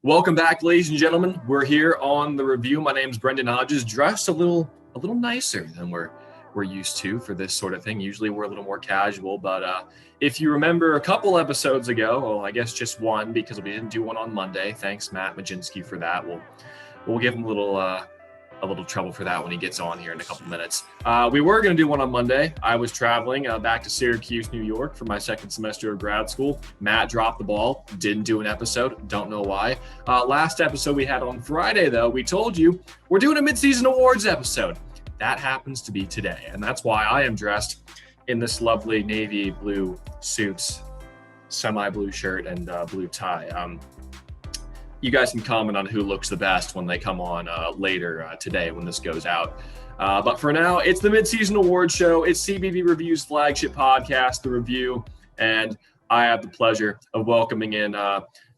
Welcome back, ladies and gentlemen. We're here on the review. My name's Brendon Hodges, dressed a little nicer than we're used to for this sort of thing. Usually we're a little more casual, but if you remember a couple episodes ago, well, I guess just one because we didn't do one on Monday. Thanks, Matt Mlodzinski, for that. We'll give him a little trouble for that when he gets on here in a couple minutes. We were going to do one on Monday. I was traveling back to Syracuse, New York for my second semester of grad school. Matt dropped the ball, didn't do an episode. Don't know why. Last episode we had on Friday, though, we told you we're doing a Midseason Awards episode. That happens to be today, and that's why I am dressed in this lovely navy blue suits, semi-blue shirt, and blue tie. You guys can comment on who looks the best when they come on later today when this goes out. But for now, it's the Midseason Awards Show. It's CBB Review's flagship podcast, The Review, and I have the pleasure of welcoming in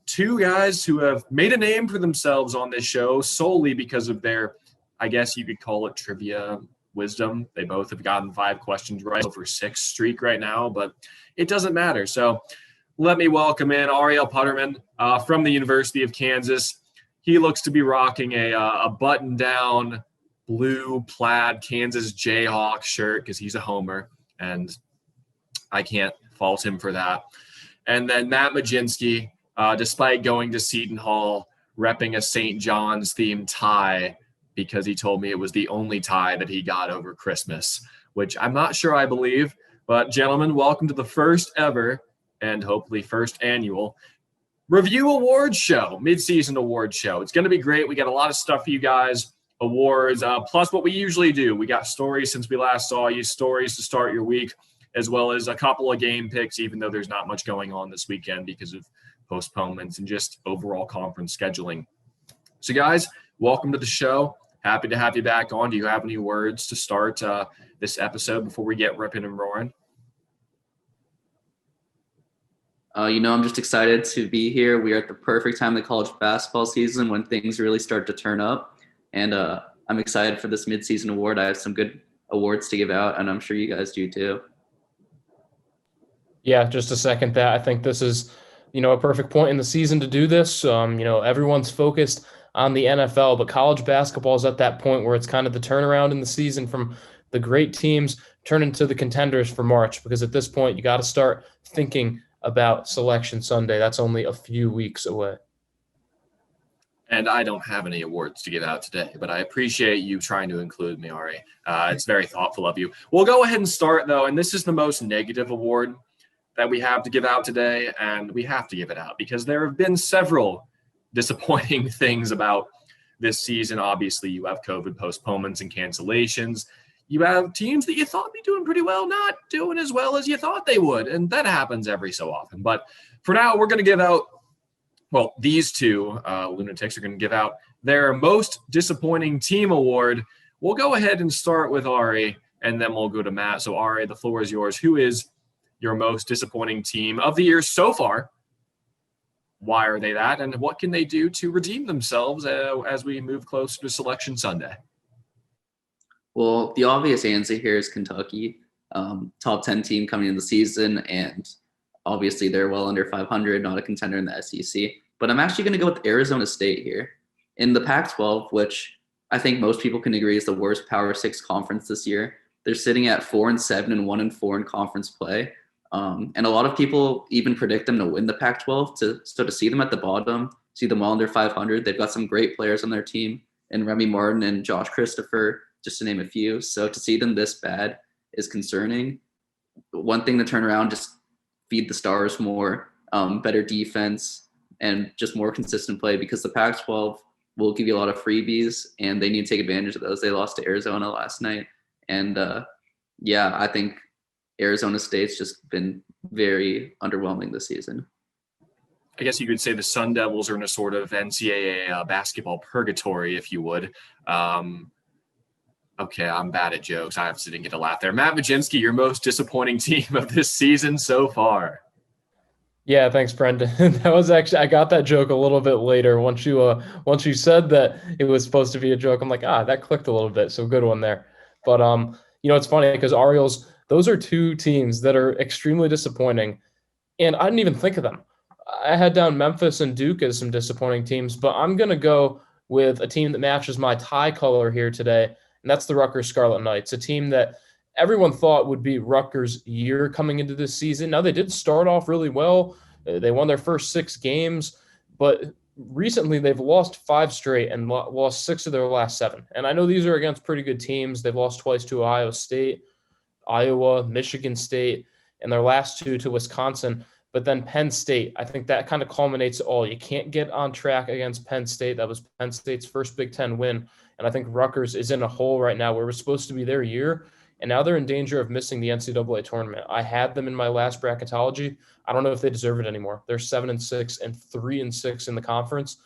two guys who have made a name for themselves on this show solely because of their, I guess you could call it trivia wisdom. They both have gotten 5 questions right over 6 streak right now, but it doesn't matter. So let me welcome in Ariel Puterman from the University of Kansas. He looks to be rocking a button-down blue plaid Kansas Jayhawk shirt because he's a homer, and I can't fault him for that. And then Matt Mlodzinski, despite going to Seton Hall, repping a St. John's themed tie because he told me it was the only tie that he got over Christmas, which I'm not sure I believe. But gentlemen, welcome to the first ever and hopefully first annual Review Awards Show, Midseason Awards Show. It's going to be great. We got a lot of stuff for you guys, awards, plus what we usually do. We got stories since we last saw you, stories to start your week, as well as a couple of game picks, even though there's not much going on this weekend because of postponements and just overall conference scheduling. So guys, welcome to the show. Happy to have you back on. Do you have any words to start this episode before we get ripping and roaring? I'm just excited to be here. We are at the perfect time of the college basketball season when things really start to turn up. And I'm excited for this midseason award. I have some good awards to give out, and I'm sure you guys do too. Yeah, just to second that, I think this is, a perfect point in the season to do this. Everyone's focused on the NFL, but college basketball is at that point where it's kind of the turnaround in the season from the great teams turn into the contenders for March, because at this point you got to start thinking about Selection Sunday. That's only a few weeks away. And I don't have any awards to give out today, but I appreciate you trying to include me, Ari. It's very thoughtful of you. We'll go ahead and start, though, and this is the most negative award that we have to give out today, and we have to give it out because there have been several disappointing things about this season. Obviously, you have COVID postponements and cancellations. You have teams that you thought be doing pretty well, not doing as well as you thought they would. And that happens every so often. But for now, we're going to give out, these two lunatics are going to give out their most disappointing team award. We'll go ahead and start with Ari, and then we'll go to Matt. So Ari, the floor is yours. Who is your most disappointing team of the year so far? Why are they that? And what can they do to redeem themselves as we move closer to Selection Sunday? Well, the obvious answer here is Kentucky, top 10 team coming into the season, and obviously they're well under 500, not a contender in the SEC. But I'm actually going to go with Arizona State here. In the Pac-12, which I think most people can agree is the worst Power 6 conference this year, they're sitting at 4-7 and 1-4 in conference play. And a lot of people even predict them to win the Pac-12. So to see them at the bottom, see them well under 500, they've got some great players on their team, and Remy Martin and Josh Christopher, just to name a few. So to see them this bad is concerning. One thing to turn around, just feed the stars more, better defense, and just more consistent play, because the Pac-12 will give you a lot of freebies, and they need to take advantage of those. They lost to Arizona last night. And I think Arizona State's just been very underwhelming this season. I guess you could say the Sun Devils are in a sort of NCAA basketball purgatory, if you would. Okay, I'm bad at jokes. I didn't get a laugh there. Matt Mlodzinski, your most disappointing team of this season so far. Yeah, thanks, Brendon. That was actually, I got that joke a little bit later. Once you said that it was supposed to be a joke, I'm like, that clicked a little bit. So good one there. But it's funny because Ariel's, those are two teams that are extremely disappointing, and I didn't even think of them. I had down Memphis and Duke as some disappointing teams, but I'm going to go with a team that matches my tie color here today, and that's the Rutgers Scarlet Knights, a team that everyone thought would be Rutgers' year coming into this season. Now, they did start off really well. They won their first 6 games, but recently they've lost 5 straight and lost 6 of their last 7. And I know these are against pretty good teams. They've lost twice to Ohio State, Iowa, Michigan State, and their last 2 to Wisconsin. But then Penn State, I think that kind of culminates all. You can't get on track against Penn State. That was Penn State's first Big Ten win. And I think Rutgers is in a hole right now where it was supposed to be their year. And now they're in danger of missing the NCAA tournament. I had them in my last bracketology. I don't know if they deserve it anymore. They're 7-6 and 3-6 in the conference,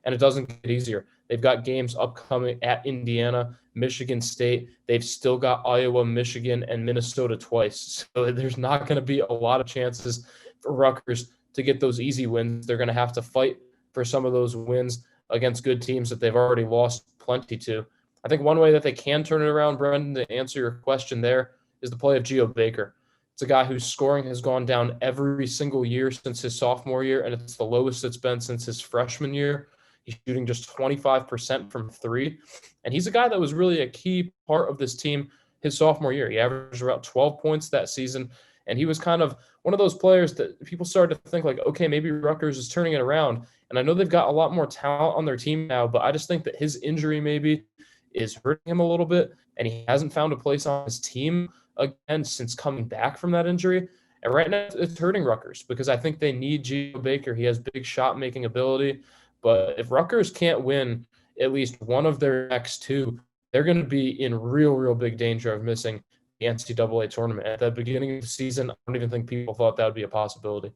and it doesn't get easier. They've got games upcoming at Indiana, Michigan State. They've still got Iowa, Michigan, and Minnesota twice. So there's not going to be a lot of chances for Rutgers to get those easy wins. They're going to have to fight for some of those wins against good teams that they've already lost plenty to. I think one way that they can turn it around, Brendon, to answer your question there, is the play of Geo Baker. It's a guy whose scoring has gone down every single year since his sophomore year, and it's the lowest it's been since his freshman year. He's shooting just 25% from 3. And he's a guy that was really a key part of this team his sophomore year. He averaged about 12 points that season, and he was kind of one of those players that people started to think like, okay, maybe Rutgers is turning it around. And I know they've got a lot more talent on their team now, but I just think that his injury maybe is hurting him a little bit, and he hasn't found a place on his team again since coming back from that injury. And right now it's hurting Rutgers because I think they need Geo Baker. He has big shot-making ability. But if Rutgers can't win at least one of their next 2, they're going to be in real, real big danger of missing the NCAA tournament. At the beginning of the season, I don't even think people thought that would be a possibility.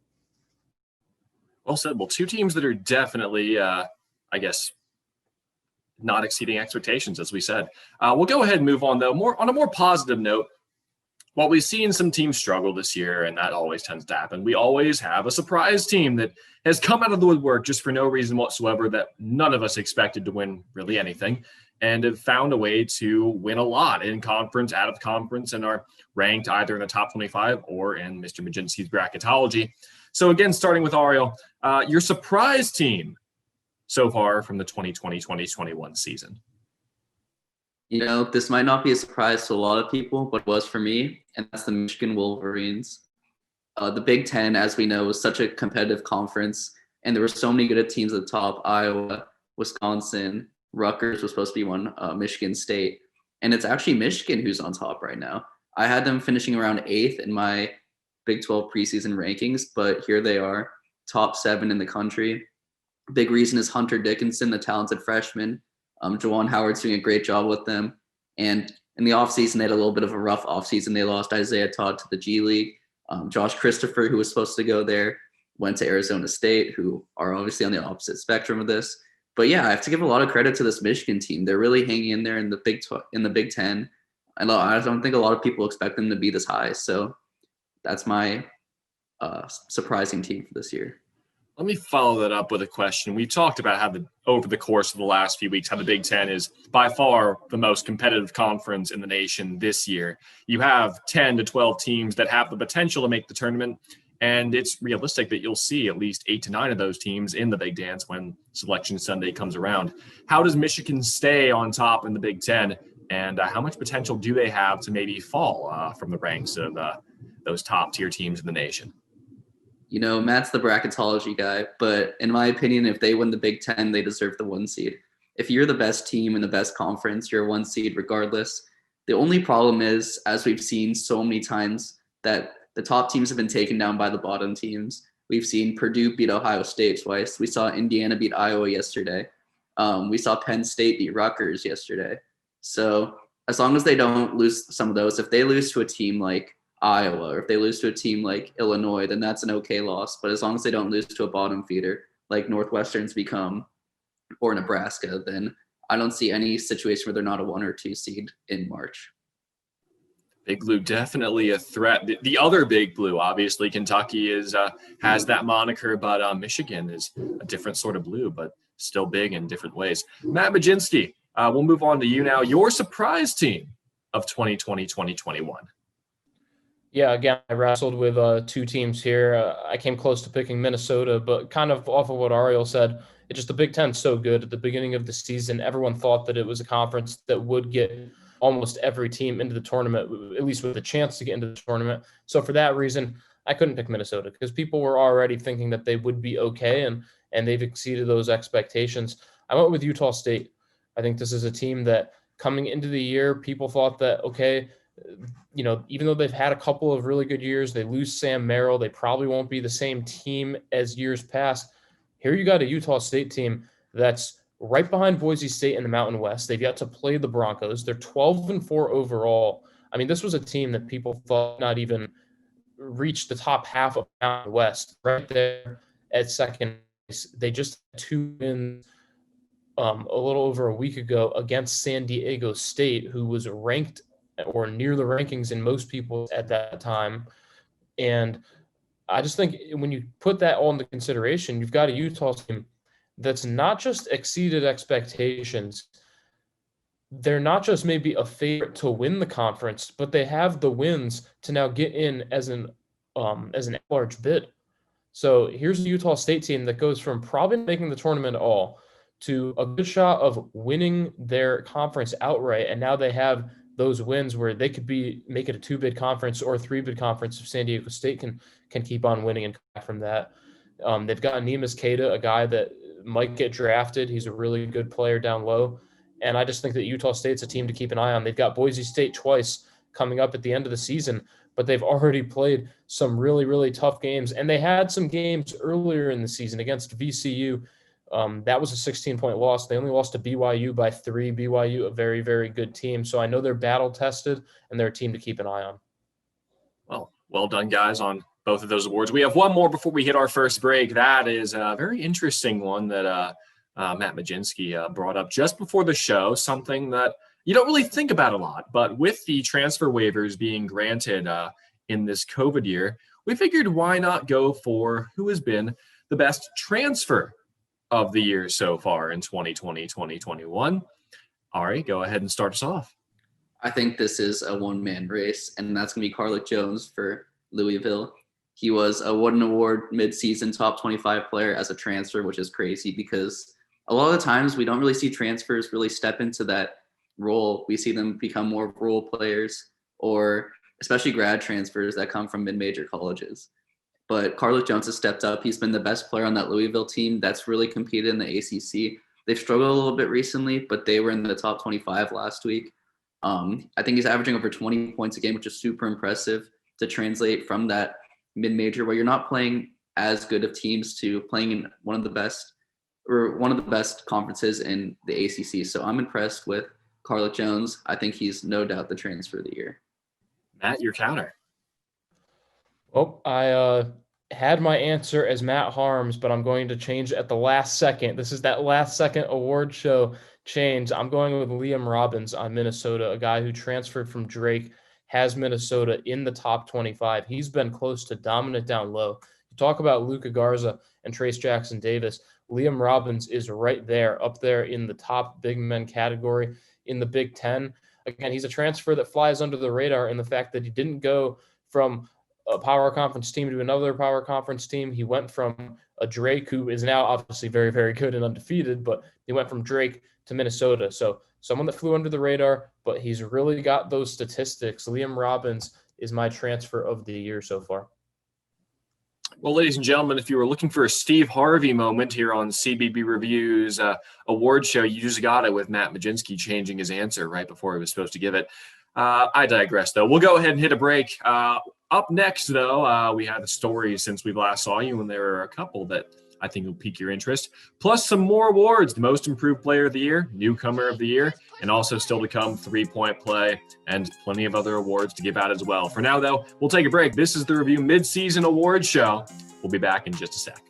Well said. Well, 2 teams that are definitely, I guess, not exceeding expectations, as we said. We'll go ahead and move on, though. On a more positive note, while we've seen some teams struggle this year, and that always tends to happen, we always have a surprise team that has come out of the woodwork just for no reason whatsoever that none of us expected to win really anything, and have found a way to win a lot in conference, out of conference, and are ranked either in the top 25 or in Mr. Mlodzinski's bracketology. So again, starting with Ariel, your surprise team so far from the 2020-2021 season? You know, this might not be a surprise to a lot of people, but it was for me, and that's the Michigan Wolverines. The Big Ten, as we know, was such a competitive conference, and there were so many good teams at the top: Iowa, Wisconsin, Rutgers was supposed to be one, Michigan State, and it's actually Michigan who's on top right now. I had them finishing around 8th in my Big 12 preseason rankings, but here they are, top 7 in the country. Big reason is Hunter Dickinson, the talented freshman. Juwan Howard's doing a great job with them. And in the offseason, they had a little bit of a rough offseason. They lost Isaiah Todd to the G League. Josh Christopher, who was supposed to go there, went to Arizona State, who are obviously on the opposite spectrum of this. But yeah, I have to give a lot of credit to this Michigan team. They're really hanging in there in the Big Ten. I don't think a lot of people expect them to be this high. So that's my surprising team for this year. Let me follow that up with a question. We've talked about how over the course of the last few weeks, how the Big Ten is by far the most competitive conference in the nation this year. You have 10 to 12 teams that have the potential to make the tournament, and it's realistic that you'll see at least 8 to 9 of those teams in the Big Dance when Selection Sunday comes around. How does Michigan stay on top in the Big Ten, and how much potential do they have to maybe fall from the ranks of those top-tier teams in the nation? You know, Matt's the bracketology guy, but in my opinion, if they win the Big Ten, they deserve the 1 seed. If you're the best team in the best conference, you're a 1 seed regardless. The only problem is, as we've seen so many times, that the top teams have been taken down by the bottom teams. We've seen Purdue beat Ohio State twice. We saw Indiana beat Iowa yesterday. We saw Penn State beat Rutgers yesterday. So as long as they don't lose some of those, if they lose to a team like Iowa, or if they lose to a team like Illinois, then that's an okay loss. But as long as they don't lose to a bottom feeder like Northwestern's become, or Nebraska, then I don't see any situation where they're not a 1 or 2 seed in March. Big Blue, definitely a threat. The other Big Blue, obviously, Kentucky has that moniker, but Michigan is a different sort of blue, but still big in different ways. Matt Mlodzinski, we'll move on to you now. Your surprise team of 2020-2021. Yeah, again, I wrestled with two teams here. I came close to picking Minnesota, but kind of off of what Ariel said, it just the Big Ten's so good. At the beginning of the season, everyone thought that it was a conference that would get almost every team into the tournament, at least with a chance to get into the tournament. So for that reason, I couldn't pick Minnesota because people were already thinking that they would be okay, and they've exceeded those expectations. I went with Utah State. I think this is a team that coming into the year, people thought that, okay, even though they've had a couple of really good years, they lose Sam Merrill. They probably won't be the same team as years past. Here you got a Utah State team that's right behind Boise State in the Mountain West. They've yet to play the Broncos. They're 12-4 overall. I mean, this was a team that people thought not even reach the top half of Mountain West. Right there at second place, they just had 2 wins a little over a week ago against San Diego State, who was ranked or near the rankings in most people at that time. And I just think when you put that all into consideration, you've got a Utah team that's not just exceeded expectations. They're not just maybe a favorite to win the conference, but they have the wins to now get in as an large bid. So here's a Utah State team that goes from probably making the tournament at all to a good shot of winning their conference outright, and now they have those wins where they could make it a 2-bid conference or a 3-bid conference if San Diego State can keep on winning and come back from that. They've got Neemias Queta, a guy that might get drafted. He's a really good player down low. And I just think that Utah State's a team to keep an eye on. They've got Boise State twice coming up at the end of the season, but they've already played some really, really tough games. And they had some games earlier in the season against VCU. That was a 16-point loss. They only lost to BYU by 3. BYU, a very, very good team. So I know they're battle-tested, and they're a team to keep an eye on. Well done, guys, on both of those awards. We have one more before we hit our first break. That is a very interesting one that Matt Mlodzinski brought up just before the show, something that you don't really think about a lot. But with the transfer waivers being granted in this COVID year, we figured why not go for who has been the best transfer of the year so far in 2020, 2021. Ari, go ahead and start us off. I think this is a one-man race, and that's going to be Carlik Jones for Louisville. He was a Wooden Award midseason top 25 player as a transfer, which is crazy because a lot of the times we don't really see transfers really step into that role. We see them become more role players, or especially grad transfers that come from mid-major colleges. But Carlik Jones has stepped up. He's been the best player on that Louisville team that's really competed in the ACC. They've struggled a little bit recently, but they were in the top 25 last week. I think he's averaging over 20 points a game, which is super impressive to translate from that mid-major where you're not playing as good of teams to playing in one of the best conferences in the ACC. So I'm impressed with Carlik Jones. I think he's no doubt the transfer of the year. Matt, your counter. Well, I had my answer as Matt Harms, but I'm going to change at the last second. This is that last second award show change. I'm going with Liam Robbins on Minnesota, a guy who transferred from Drake, has Minnesota in the top 25. He's been close to dominant down low. You talk about Luka Garza and Trace Jackson Davis. Liam Robbins is right there, up there in the top big men category in the Big Ten. Again, he's a transfer that flies under the radar in the fact that he didn't go from a power conference team to another power conference team. He went from a Drake, who is now obviously very, very good and undefeated, but he went from Drake to Minnesota. So someone that flew under the radar, but he's really got those statistics. Liam Robbins is my transfer of the year so far. Well, ladies and gentlemen, if you were looking for a Steve Harvey moment here on CBB Review's award show, you just got it with Matt Mlodzinski changing his answer right before he was supposed to give it. I digress, though. We'll go ahead and hit a break. Up next, though, we had a story since we last saw you, and there are a couple that I think will pique your interest, plus some more awards: the Most Improved Player of the Year, Newcomer of the Year, and also still to come, 3-point play, and plenty of other awards to give out as well. For now, though, we'll take a break. This is the Review Midseason Award Show. We'll be back in just a sec.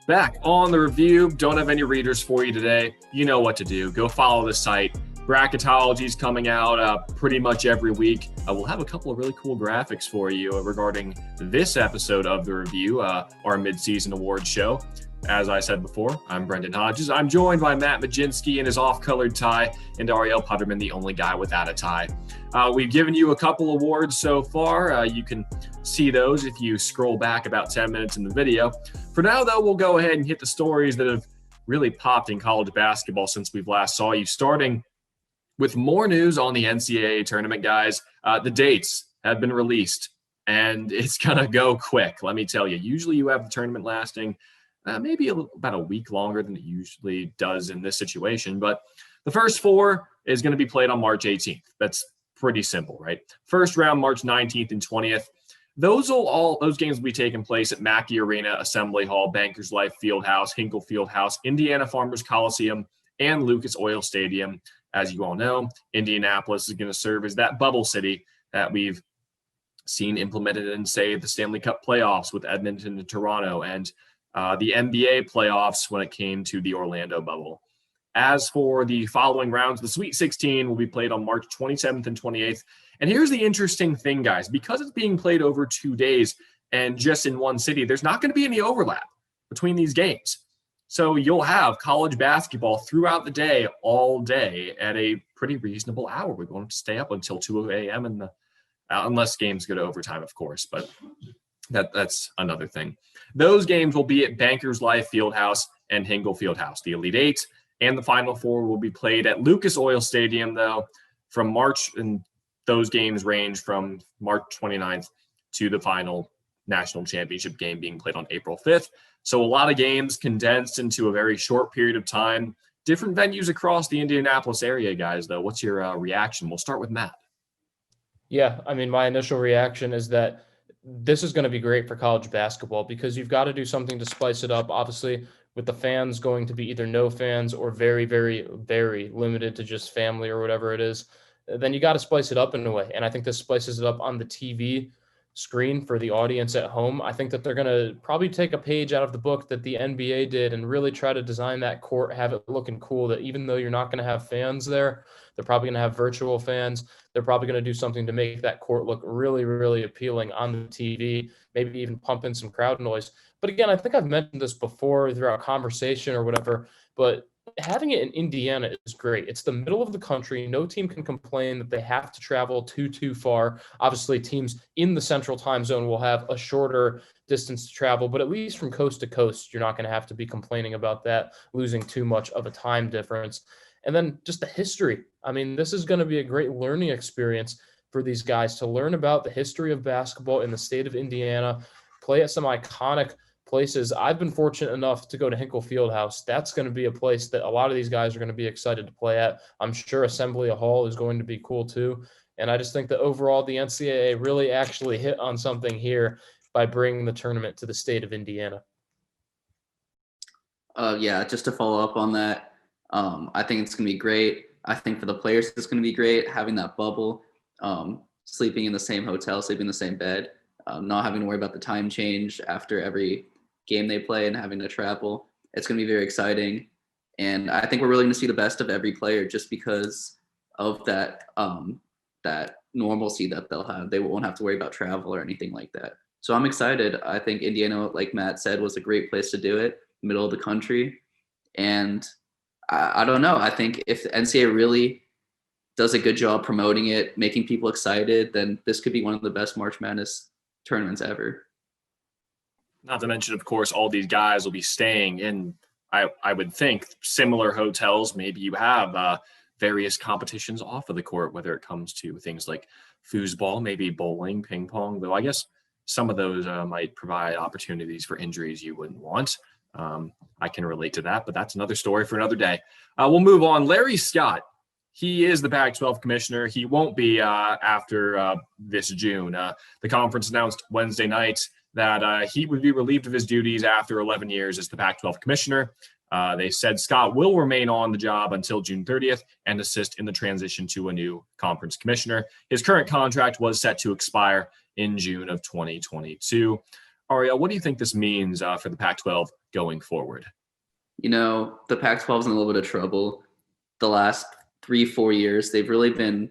Back on the review. Don't have any readers for you today. You know what to do. Go follow the site. Bracketology is coming out pretty much every week. We'll have a couple of really cool graphics for you regarding this episode of the review, our mid-season award show. As I said before, I'm Brendon Hodges. I'm joined by Matt Mlodzinski in his off-colored tie and Ariel, Puterman, the only guy without a tie. We've given you a couple awards so far. You can see those if you scroll back about 10 minutes in the video. For now, though, we'll go ahead and hit the stories that have really popped in college basketball since we've last saw you, starting with more news on the NCAA tournament, guys. The dates have been released, and it's going to go quick, let me tell you. Usually you have the tournament lasting maybe about a week longer than it usually does in this situation. But the first four is going to be played on March 18th. That's pretty simple, right? First round, March 19th and 20th. Those games will be taking place at Mackey Arena, Assembly Hall, Bankers Life Fieldhouse, Hinkle Fieldhouse, Indiana Farmers Coliseum, and Lucas Oil Stadium. As you all know, Indianapolis is going to serve as that bubble city that we've seen implemented in, say, the Stanley Cup playoffs with Edmonton and Toronto, and the NBA playoffs when it came to the Orlando bubble. As for the following rounds, the Sweet 16 will be played on March 27th and 28th. And here's the interesting thing, guys. Because it's being played over 2 days and just in one city, there's not going to be any overlap between these games. So you'll have college basketball throughout the day, all day, at a pretty reasonable hour. We're going to stay up until 2 a.m. Unless games go to overtime, of course. But that's another thing. Those games will be at Bankers Life Fieldhouse and Hinkle Fieldhouse. The Elite Eight and the Final Four will be played at Lucas Oil Stadium, though, from March, and those games range from March 29th to the final national championship game being played on April 5th. So a lot of games condensed into a very short period of time. Different venues across the Indianapolis area, guys, though. What's your reaction? We'll start with Matt. Yeah, I mean, my initial reaction is that this is going to be great for college basketball because you've got to do something to spice it up. Obviously, with the fans going to be either no fans or very, very, very limited to just family or whatever it is, then you got to spice it up in a way. And I think this spices it up on the TV screen for the audience at home. I think that they're going to probably take a page out of the book that the NBA did and really try to design that court, have it looking cool, that even though you're not going to have fans there, they're probably going to have virtual fans. They're probably going to do something to make that court look really, really appealing on the TV, maybe even pump in some crowd noise. But again, I think I've mentioned this before throughout conversation or whatever, but having it in Indiana is great. It's the middle of the country. No team can complain that they have to travel too far. Obviously, teams in the central time zone will have a shorter distance to travel, but at least from coast to coast, you're not going to have to be complaining about that, losing too much of a time difference. And then just the history. I mean, this is going to be a great learning experience for these guys to learn about the history of basketball in the state of Indiana, play at some iconic places. I've been fortunate enough to go to Hinkle Fieldhouse. That's going to be a place that a lot of these guys are going to be excited to play at. I'm sure Assembly Hall is going to be cool too. And I just think that overall the NCAA really actually hit on something here by bringing the tournament to the state of Indiana. Yeah, just to follow up on that, I think it's going to be great. I think for the players, it's going to be great having that bubble, sleeping in the same hotel, sleeping in the same bed, not having to worry about the time change after every game they play and having to travel. It's going to be very exciting. And I think we're really going to see the best of every player just because of that normalcy that they'll have. They won't have to worry about travel or anything like that. So I'm excited. I think Indiana, like Matt said, was a great place to do it, middle of the country. And I don't know. I think if the NCAA really does a good job promoting it, making people excited, then this could be one of the best March Madness tournaments ever. Not to mention, of course, all these guys will be staying in, I would think, similar hotels. Maybe you have various competitions off of the court, whether it comes to things like foosball, maybe bowling, ping pong, though I guess some of those might provide opportunities for injuries you wouldn't want. I can relate to that, but that's another story for another day. We'll move on. Larry Scott, he is the Pac-12 commissioner. He won't be after this June. The conference announced Wednesday night that he would be relieved of his duties after 11 years as the Pac-12 commissioner. They said Scott will remain on the job until June 30th and assist in the transition to a new conference commissioner. His current contract was set to expire in June of 2022. Ariel, what do you think this means for the Pac-12 going forward? You know, the Pac-12 is in a little bit of trouble. The last 3-4 years, they've really been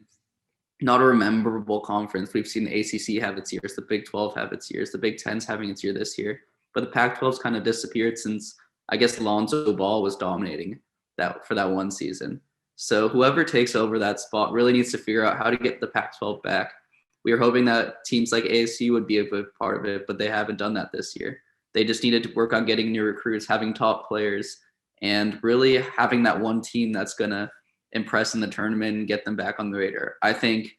not a rememberable conference. We've seen the ACC have its years, the Big 12 have its years, the Big 10's having its year this year. But the Pac-12's kind of disappeared since I guess Lonzo Ball was dominating that for that one season. So whoever takes over that spot really needs to figure out how to get the Pac-12 back. We were hoping that teams like ASU would be a big part of it, but they haven't done that this year. They just needed to work on getting new recruits, having top players, and really having that one team that's going to impress in the tournament and get them back on the radar. I think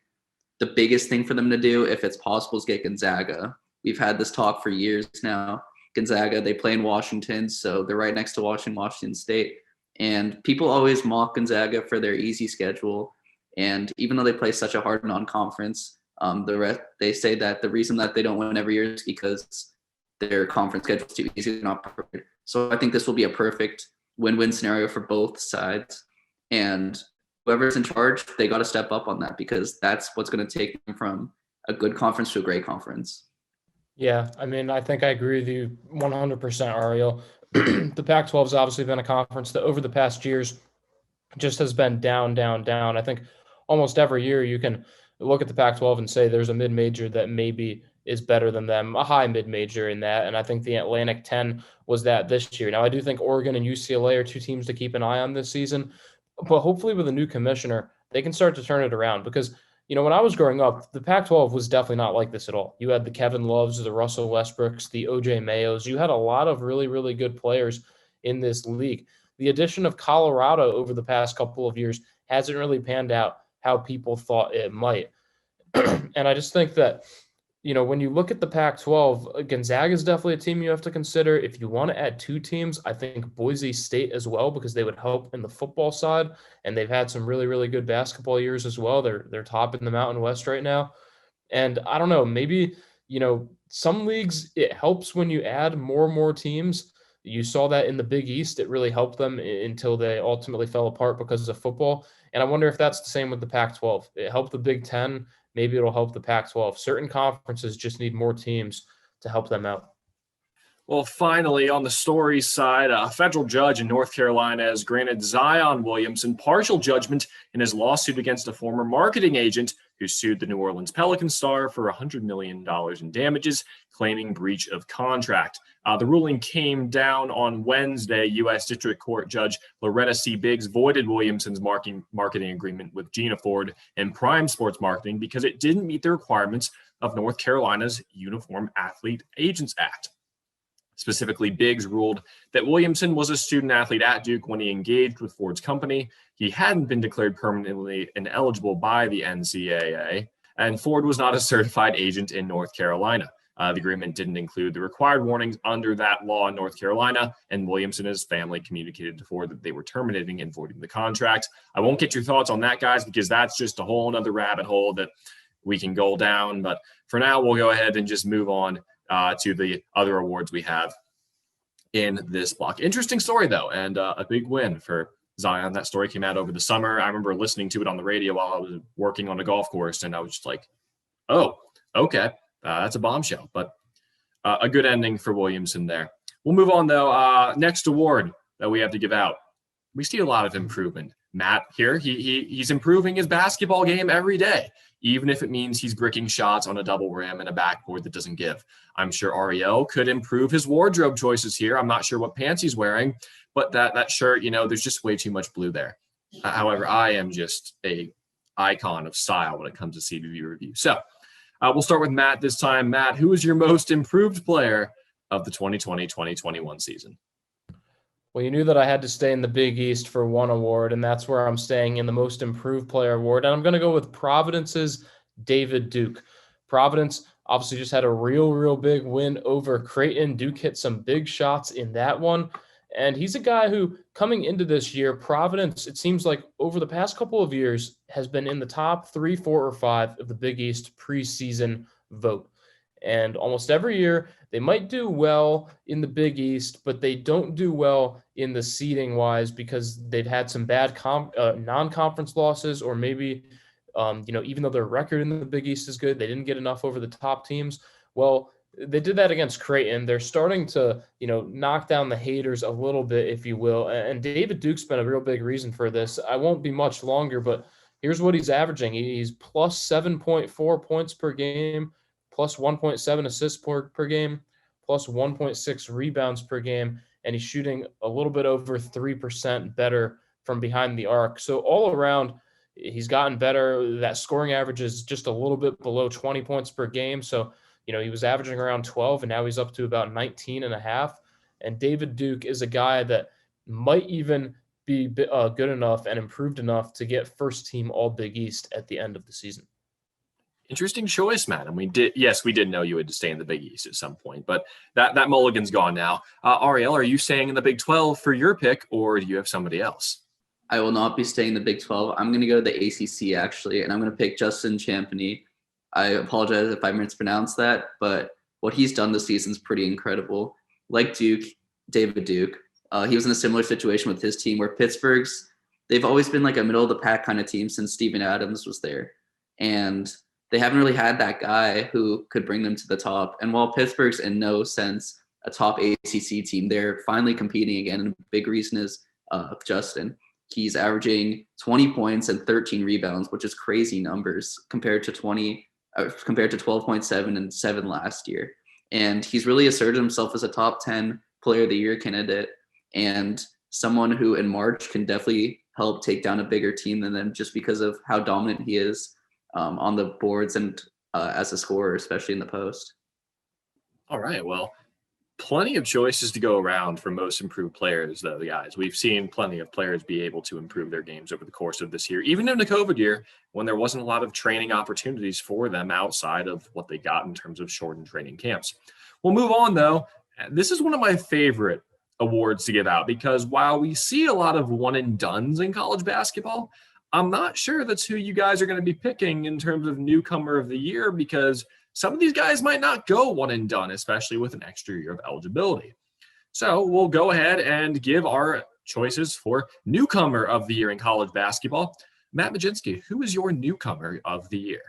the biggest thing for them to do, if it's possible, is get Gonzaga. We've had this talk for years now. Gonzaga, they play in Washington, so they're right next to Washington State. And people always mock Gonzaga for their easy schedule. And even though they play such a hard non-conference, they say that the reason that they don't win every year is because their conference schedule is too easy, not prepared. So I think this will be a perfect win-win scenario for both sides. And whoever's in charge, they got to step up on that, because that's what's going to take them from a good conference to a great conference. Yeah, I mean, I think I agree with you 100%, Ariel. The Pac-12 has obviously been a conference that over the past years just has been down, down, down. I think almost every year you can look at the Pac-12 and say there's a mid-major that maybe is better than them, a high mid-major in that. And I think the Atlantic 10 was that this year. Now, I do think Oregon and UCLA are two teams to keep an eye on this season, but hopefully with a new commissioner, they can start to turn it around, because when I was growing up, the Pac-12 was definitely not like this at all. You had the Kevin Loves, the Russell Westbrooks, the OJ Mayos. You had a lot of really, really good players in this league. The addition of Colorado over the past couple of years hasn't really panned out how people thought it might. And I just think that, when you look at the Pac-12, Gonzaga is definitely a team you have to consider. If you want to add two teams, I think Boise State as well, because they would help in the football side, and they've had some really, really good basketball years as well. They're top in the Mountain West right now. And I don't know, maybe, some leagues, it helps when you add more and more teams. You saw that in the Big East. It really helped them until they ultimately fell apart because of football. And I wonder if that's the same with the Pac-12. It helped the Big Ten. Maybe it'll help the Pac-12. Certain conferences just need more teams to help them out. Well, finally, on the story side, a federal judge in North Carolina has granted Zion Williamson partial judgment in his lawsuit against a former marketing agent who sued the New Orleans Pelicans star for $100 million in damages, claiming breach of contract. The ruling came down on Wednesday. U.S. District Court Judge Loretta C. Biggs voided Williamson's marketing agreement with Gina Ford and Prime Sports Marketing because it didn't meet the requirements of North Carolina's Uniform Athlete Agents Act. Specifically, Biggs ruled that Williamson was a student athlete at Duke when he engaged with Ford's company. He hadn't been declared permanently ineligible by the NCAA, and Ford was not a certified agent in North Carolina. The agreement didn't include the required warnings under that law in North Carolina, and Williamson and his family communicated to Ford that they were terminating and voiding the contract. I won't get your thoughts on that, guys, because that's just a whole other rabbit hole that we can go down. But for now, we'll go ahead and just move on to the other awards we have in this block. Interesting story, though, and a big win for Zion. That story came out over the summer. I remember listening to it on the radio while I was working on a golf course, and I was just like, oh, okay, that's a bombshell. But a good ending for Williamson there. We'll move on, though. Next award that we have to give out. We see a lot of improvement. Matt here, he's improving his basketball game every day, even if it means he's bricking shots on a double rim and a backboard that doesn't give. I'm sure Ariel could improve his wardrobe choices here. I'm not sure what pants he's wearing, but that shirt, there's just way too much blue there. However, I am just a icon of style when it comes to CBB review. So we'll start with Matt this time. Matt, who is your most improved player of the 2020-2021 season? Well, you knew that I had to stay in the Big East for one award, and that's where I'm staying in the Most Improved Player award. And I'm going to go with Providence's David Duke. Providence obviously just had a real big win over Creighton. Duke hit some big shots in that one. And he's a guy who, coming into this year, Providence, it seems like over the past couple of years, has been in the top 3, 4, or 5 of the Big East preseason vote. And almost every year, they might do well in the Big East, but they don't do well in the seeding wise because they've had some bad non-conference losses, or maybe, even though their record in the Big East is good, they didn't get enough over the top teams. Well, they did that against Creighton. They're starting to, knock down the haters a little bit, if you will. And David Duke's been a real big reason for this. I won't be much longer, but here's what he's averaging. He's plus 7.4 points per game, plus 1.7 assists per game, plus 1.6 rebounds per game, and he's shooting a little bit over 3% better from behind the arc. So all around, he's gotten better. That scoring average is just a little bit below 20 points per game. So, he was averaging around 12, and now he's up to about 19 and a half. And David Duke is a guy that might even be good enough and improved enough to get first team All Big East at the end of the season. Interesting choice, Matt. And we did know you would stay in the Big East at some point, but that mulligan's gone now. Ariel, are you staying in the Big 12 for your pick, or do you have somebody else? I will not be staying in the Big 12. I'm going to go to the ACC, actually, and I'm going to pick Justin Champagnie. I apologize if I mispronounced that, but what he's done this season is pretty incredible. Like David Duke, he was in a similar situation with his team where they've always been like a middle-of-the-pack kind of team since Steven Adams was there. And they haven't really had that guy who could bring them to the top. And while Pittsburgh's in no sense a top ACC team, they're finally competing again. And a big reason is Justin. He's averaging 20 points and 13 rebounds, which is crazy numbers compared to 12.7 and 7 last year. And he's really asserted himself as a top 10 player of the year candidate and someone who in March can definitely help take down a bigger team than them just because of how dominant he is on the boards and as a scorer, especially in the post. All right. Well, plenty of choices to go around for most improved players, though, guys. We've seen plenty of players be able to improve their games over the course of this year, even in the COVID year when there wasn't a lot of training opportunities for them outside of what they got in terms of shortened training camps. We'll move on, though. This is one of my favorite awards to give out because while we see a lot of one-and-dones in college basketball, I'm not sure that's who you guys are going to be picking in terms of newcomer of the year because some of these guys might not go one and done, especially with an extra year of eligibility. So we'll go ahead and give our choices for newcomer of the year in college basketball. Matt Mlodzinski, who is your newcomer of the year?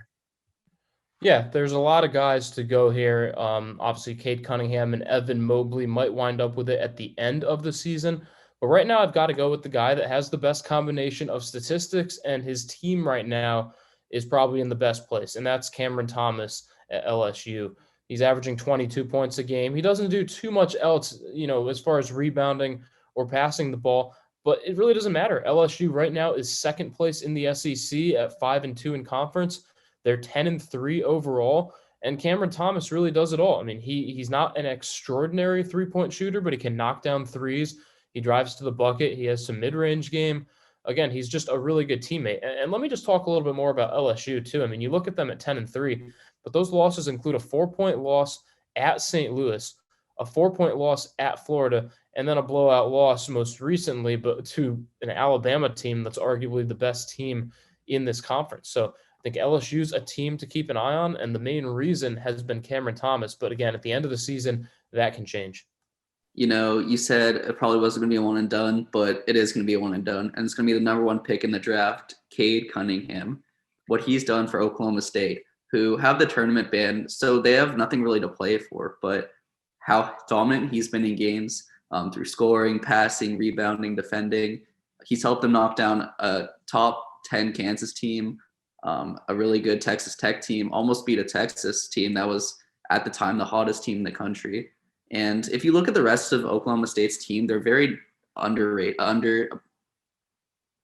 Yeah, there's a lot of guys to go here. Obviously, Cade Cunningham and Evan Mobley might wind up with it at the end of the season. But right now, I've got to go with the guy that has the best combination of statistics, and his team right now is probably in the best place, and that's Cameron Thomas at LSU. He's averaging 22 points a game. He doesn't do too much else, as far as rebounding or passing the ball, but it really doesn't matter. LSU right now is second place in the SEC at 5-2 in conference. They're 10-3 overall, and Cameron Thomas really does it all. I mean, he's not an extraordinary three-point shooter, but he can knock down threes. He drives to the bucket. He has some mid-range game. Again, he's just a really good teammate. And let me just talk a little bit more about LSU too. I mean, you look at them at 10-3, but those losses include a 4-point loss at St. Louis, a 4-point loss at Florida, and then a blowout loss most recently, but to an Alabama team that's arguably the best team in this conference. So I think LSU's a team to keep an eye on, and the main reason has been Cameron Thomas. But again, at the end of the season, that can change. You said it probably wasn't going to be a one and done, but it is going to be a one and done. And it's going to be the number one pick in the draft, Cade Cunningham. What he's done for Oklahoma State, who have the tournament ban, so they have nothing really to play for, but how dominant he's been in games through scoring, passing, rebounding, defending. He's helped them knock down a top 10 Kansas team, a really good Texas Tech team, almost beat a Texas team that was at the time the hottest team in the country. And if you look at the rest of Oklahoma State's team, they're very underperforming,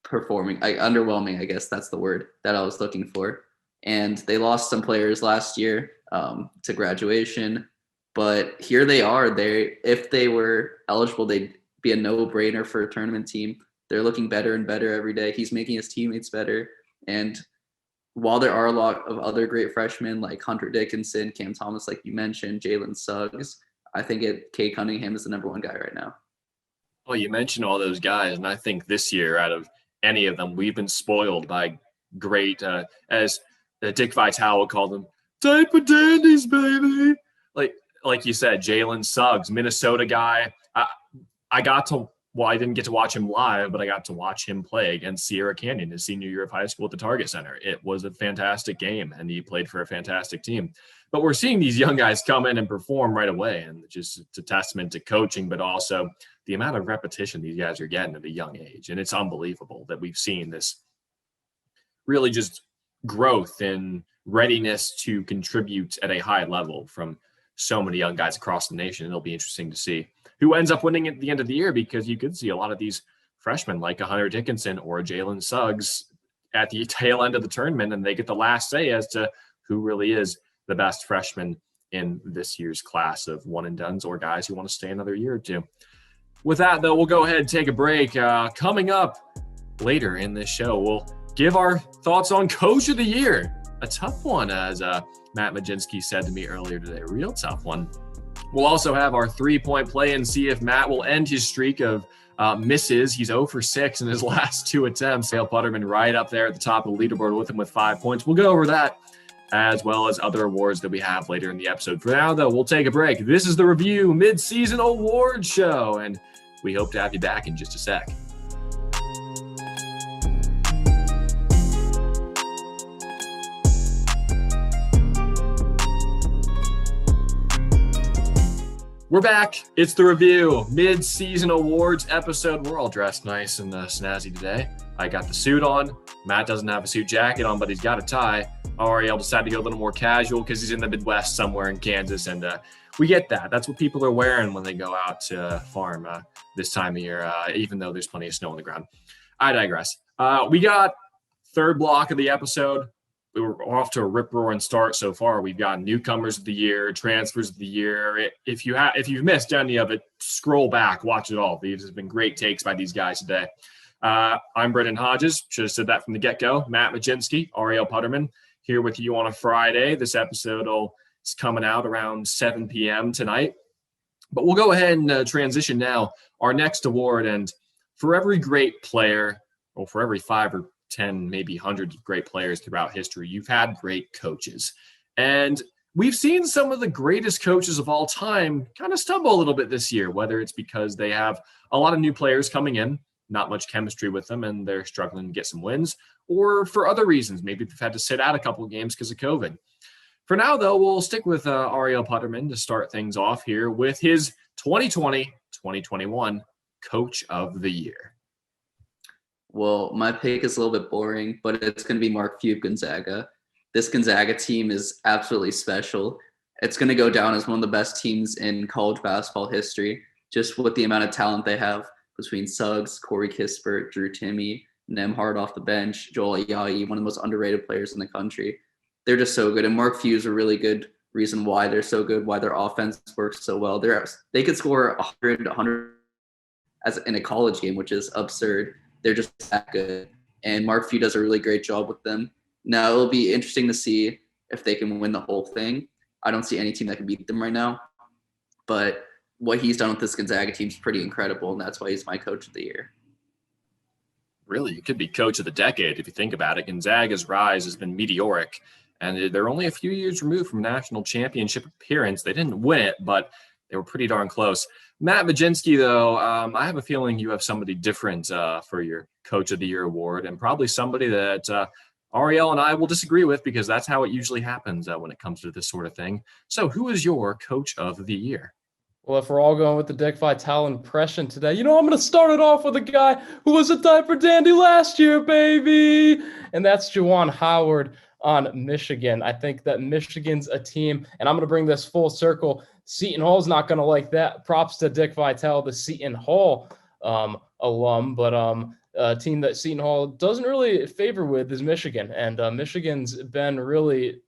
underwhelming, I guess that's the word that I was looking for. And they lost some players last year to graduation, but here they are. If they were eligible, they'd be a no-brainer for a tournament team. They're looking better and better every day. He's making his teammates better. And while there are a lot of other great freshmen like Hunter Dickinson, Cam Thomas, like you mentioned, Jalen Suggs, I think Cade Cunningham is the number one guy right now. Well, you mentioned all those guys, and I think this year, out of any of them, we've been spoiled by great, as Dick Vitale called them, type of dandies, baby. Like you said, Jalen Suggs, Minnesota guy. I didn't get to watch him live, but I got to watch him play against Sierra Canyon his senior year of high school at the Target Center. It was a fantastic game, and he played for a fantastic team. But we're seeing these young guys come in and perform right away, and just it's a testament to coaching, but also the amount of repetition these guys are getting at a young age. And it's unbelievable that we've seen this really just growth in readiness to contribute at a high level from so many young guys across the nation. It'll be interesting to see who ends up winning at the end of the year, because you could see a lot of these freshmen like a Hunter Dickinson or Jalen Suggs at the tail end of the tournament, and they get the last say as to who really is the best freshman in this year's class of one and dones or guys who want to stay another year or two. With that, though, we'll go ahead and take a break. Coming up later in this show, we'll give our thoughts on Coach of the Year. A tough one, as Matt Mlodzinski said to me earlier today. A real tough one. We'll also have our 3-point play and see if Matt will end his streak of misses. He's 0 for 6 in his last 2 attempts. Ariel Puterman right up there at the top of the leaderboard with him with 5 points. We'll go over that, as well as other awards that we have later in the episode. For now, though, we'll take a break. This is the Review Midseason Award Show, and we hope to have you back in just a sec. We're back. It's the Review Mid-Season Awards episode. We're all dressed nice and snazzy today. I got the suit on. Matt doesn't have a suit jacket on, but he's got a tie. Ariel decided to go a little more casual because he's in the Midwest somewhere in Kansas, and we get that. That's what people are wearing when they go out to farm this time of year, even though there's plenty of snow on the ground. I digress. We got third block of the episode. We were off to a rip-roaring start so far. We've got newcomers of the year, transfers of the year. If you've missed any of it, scroll back, watch it all. These have been great takes by these guys today. I'm Brendon Hodges. Should have said that from the get-go. Matt Mlodzinski, Ariel Puterman, here with you on a Friday. This episode is coming out around 7 p.m. tonight. But we'll go ahead and transition now. Our next award, and for every great player, or for every 5 or 10, maybe hundreds of great players throughout history, you've had great coaches. And we've seen some of the greatest coaches of all time kind of stumble a little bit this year, whether it's because they have a lot of new players coming in, not much chemistry with them, and they're struggling to get some wins, or for other reasons. Maybe they've had to sit out a couple of games because of COVID. For now, though, we'll stick with Ariel Puterman to start things off here with his 2020-2021 Coach of the Year. Well, my pick is a little bit boring, but it's going to be Mark Few of Gonzaga. This Gonzaga team is absolutely special. It's going to go down as one of the best teams in college basketball history, just with the amount of talent they have between Suggs, Corey Kispert, Drew Timme, Nembhard off the bench, Joel Ayayi, one of the most underrated players in the country. They're just so good. And Mark Few is a really good reason why they're so good, why their offense works so well. They could score 100 as in a college game, which is absurd. They're just that good. And Mark Few does a really great job with them. Now, it'll be interesting to see if they can win the whole thing. I don't see any team that can beat them right now. But what he's done with this Gonzaga team is pretty incredible, and that's why he's my Coach of the Year. Really, you could be Coach of the Decade if you think about it. Gonzaga's rise has been meteoric, and they're only a few years removed from a national championship appearance. They didn't win it, but they were pretty darn close. Matt Mlodzinski, though, I have a feeling you have somebody different for your Coach of the Year award, and probably somebody that Ariel and I will disagree with, because that's how it usually happens when it comes to this sort of thing. So who is your Coach of the Year? Well, if we're all going with the Dick Vitale impression today, I'm going to start it off with a guy who was a diaper dandy last year, baby. And that's Juwan Howard on Michigan. I think that Michigan's a team, and I'm going to bring this full circle. Seton Hall's not going to like that. Props to Dick Vitale, the Seton Hall alum, but a team that Seton Hall doesn't really favor with is Michigan. And Michigan's been really,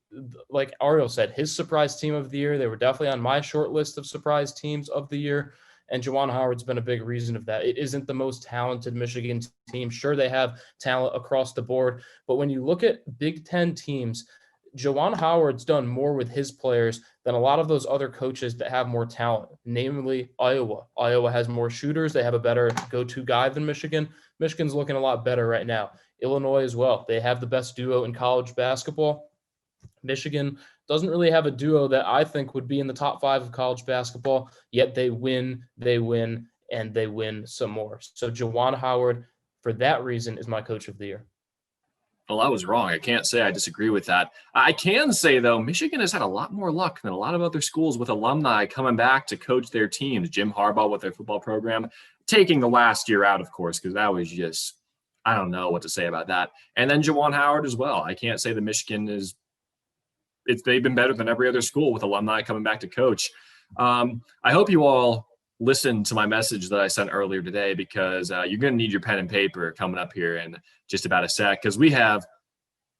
like Ariel said, his surprise team of the year. They were definitely on my short list of surprise teams of the year. And Juwan Howard's been a big reason of that. It isn't the most talented Michigan team. Sure, they have talent across the board. But when you look at Big Ten teams, Juwan Howard's done more with his players than a lot of those other coaches that have more talent, namely Iowa. Iowa has more shooters. They have a better go-to guy than Michigan. Michigan's looking a lot better right now. Illinois as well. They have the best duo in college basketball. Michigan doesn't really have a duo that I think would be in the top 5 of college basketball, yet they win, and they win some more. So Juwan Howard, for that reason, is my Coach of the Year. Well, I was wrong. I can't say I disagree with that. I can say, though, Michigan has had a lot more luck than a lot of other schools with alumni coming back to coach their teams. Jim Harbaugh with their football program, taking the last year out, of course, because that was just, I don't know what to say about that. And then Juwan Howard as well. I can't say that Michigan is they've been better than every other school with alumni coming back to coach. I hope you all listened to my message that I sent earlier today, because you're going to need your pen and paper coming up here in just about a sec, because we have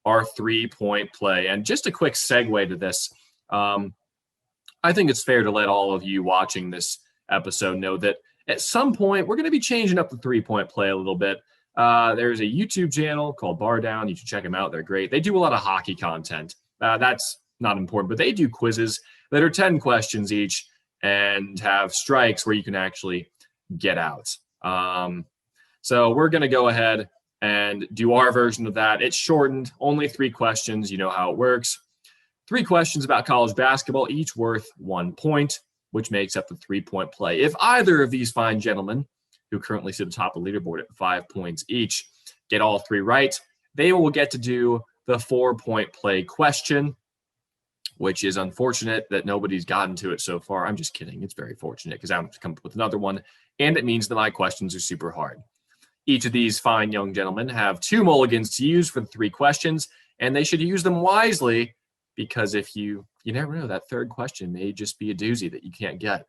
our 3-point play. And just a quick segue to this, I think it's fair to let all of you watching this episode know that at some point we're going to be changing up the 3-point play a little bit. There's a YouTube channel called Bar Down. You should check them out. They're great. They do a lot of hockey content. That's not important, but they do quizzes that are 10 questions each and have strikes where you can actually get out. So we're going to go ahead and do our version of that. It's shortened, only 3 questions. You know how it works. 3 questions about college basketball, each worth 1 point, which makes up the 3-point play. If either of these fine gentlemen, who currently sit atop the leaderboard at 5 points each, get all 3 right, they will get to do the 4-point play question, which is unfortunate that nobody's gotten to it so far. I'm just kidding. It's very fortunate, because I have to come up with another one, and it means that my questions are super hard. Each of these fine young gentlemen have 2 mulligans to use for the 3 questions, and they should use them wisely, because if you never know, that third question may just be a doozy that you can't get.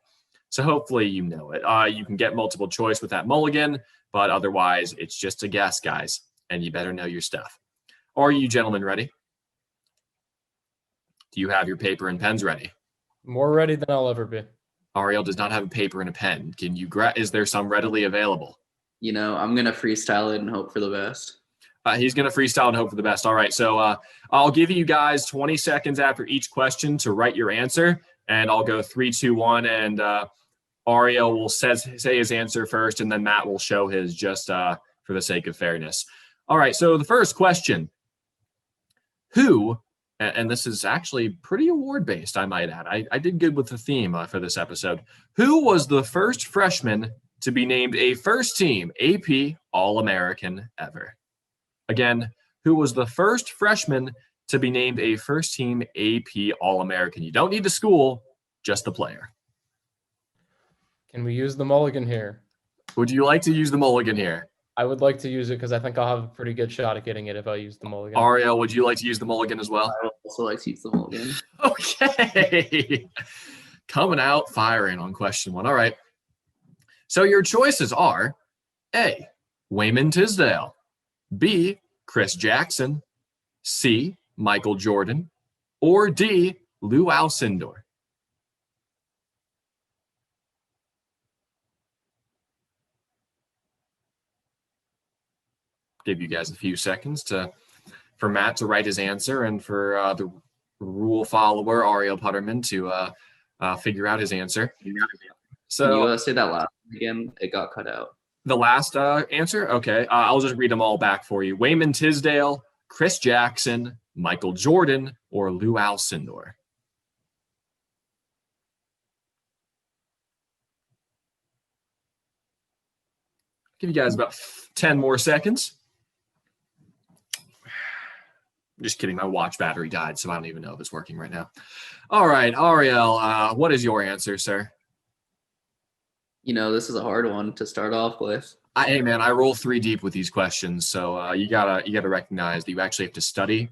So hopefully you know it. You can get multiple choice with that mulligan, but otherwise it's just a guess, guys, and you better know your stuff. Are you gentlemen ready? Do you have your paper and pens ready? More ready than I'll ever be. Ariel does not have a paper and a pen. Can you is there some readily available? I'm going to freestyle it and hope for the best. He's going to freestyle and hope for the best. All right, so I'll give you guys 20 seconds after each question to write your answer, and I'll go 3, 2, 1, and Ariel will say his answer first, and then Matt will show his, just for the sake of fairness. All right, so the first question. Who, and this is actually pretty award-based, I might add. I did good with the theme for this episode. Who was the first freshman to be named a first-team AP All-American ever? Again, who was the first freshman to be named a first-team AP All-American? You don't need the school, just the player. Can we use the mulligan here? Would you like to use the mulligan here? I would like to use it, because I think I'll have a pretty good shot at getting it if I use the mulligan. Ariel, would you like to use the mulligan as well? I would also like to use the mulligan. Okay. Coming out firing on question 1. All right. So your choices are A, Wayman Tisdale, B, Chris Jackson, C, Michael Jordan, or D, Lou Alcindor. Give you guys a few seconds for Matt to write his answer, and for the rule follower, Ariel Puterman, to figure out his answer. So Can you say that last again? It got cut out. The last answer? Okay. I'll just read them all back for you. Wayman Tisdale, Chris Jackson, Michael Jordan, or Lou Alcindor. Give you guys about 10 more seconds. Just kidding. My watch battery died, so I don't even know if it's working right now. All right, Ariel, what is your answer, sir? This is a hard one to start off with. Hey, man, I roll 3 deep with these questions, so you gotta recognize that you actually have to study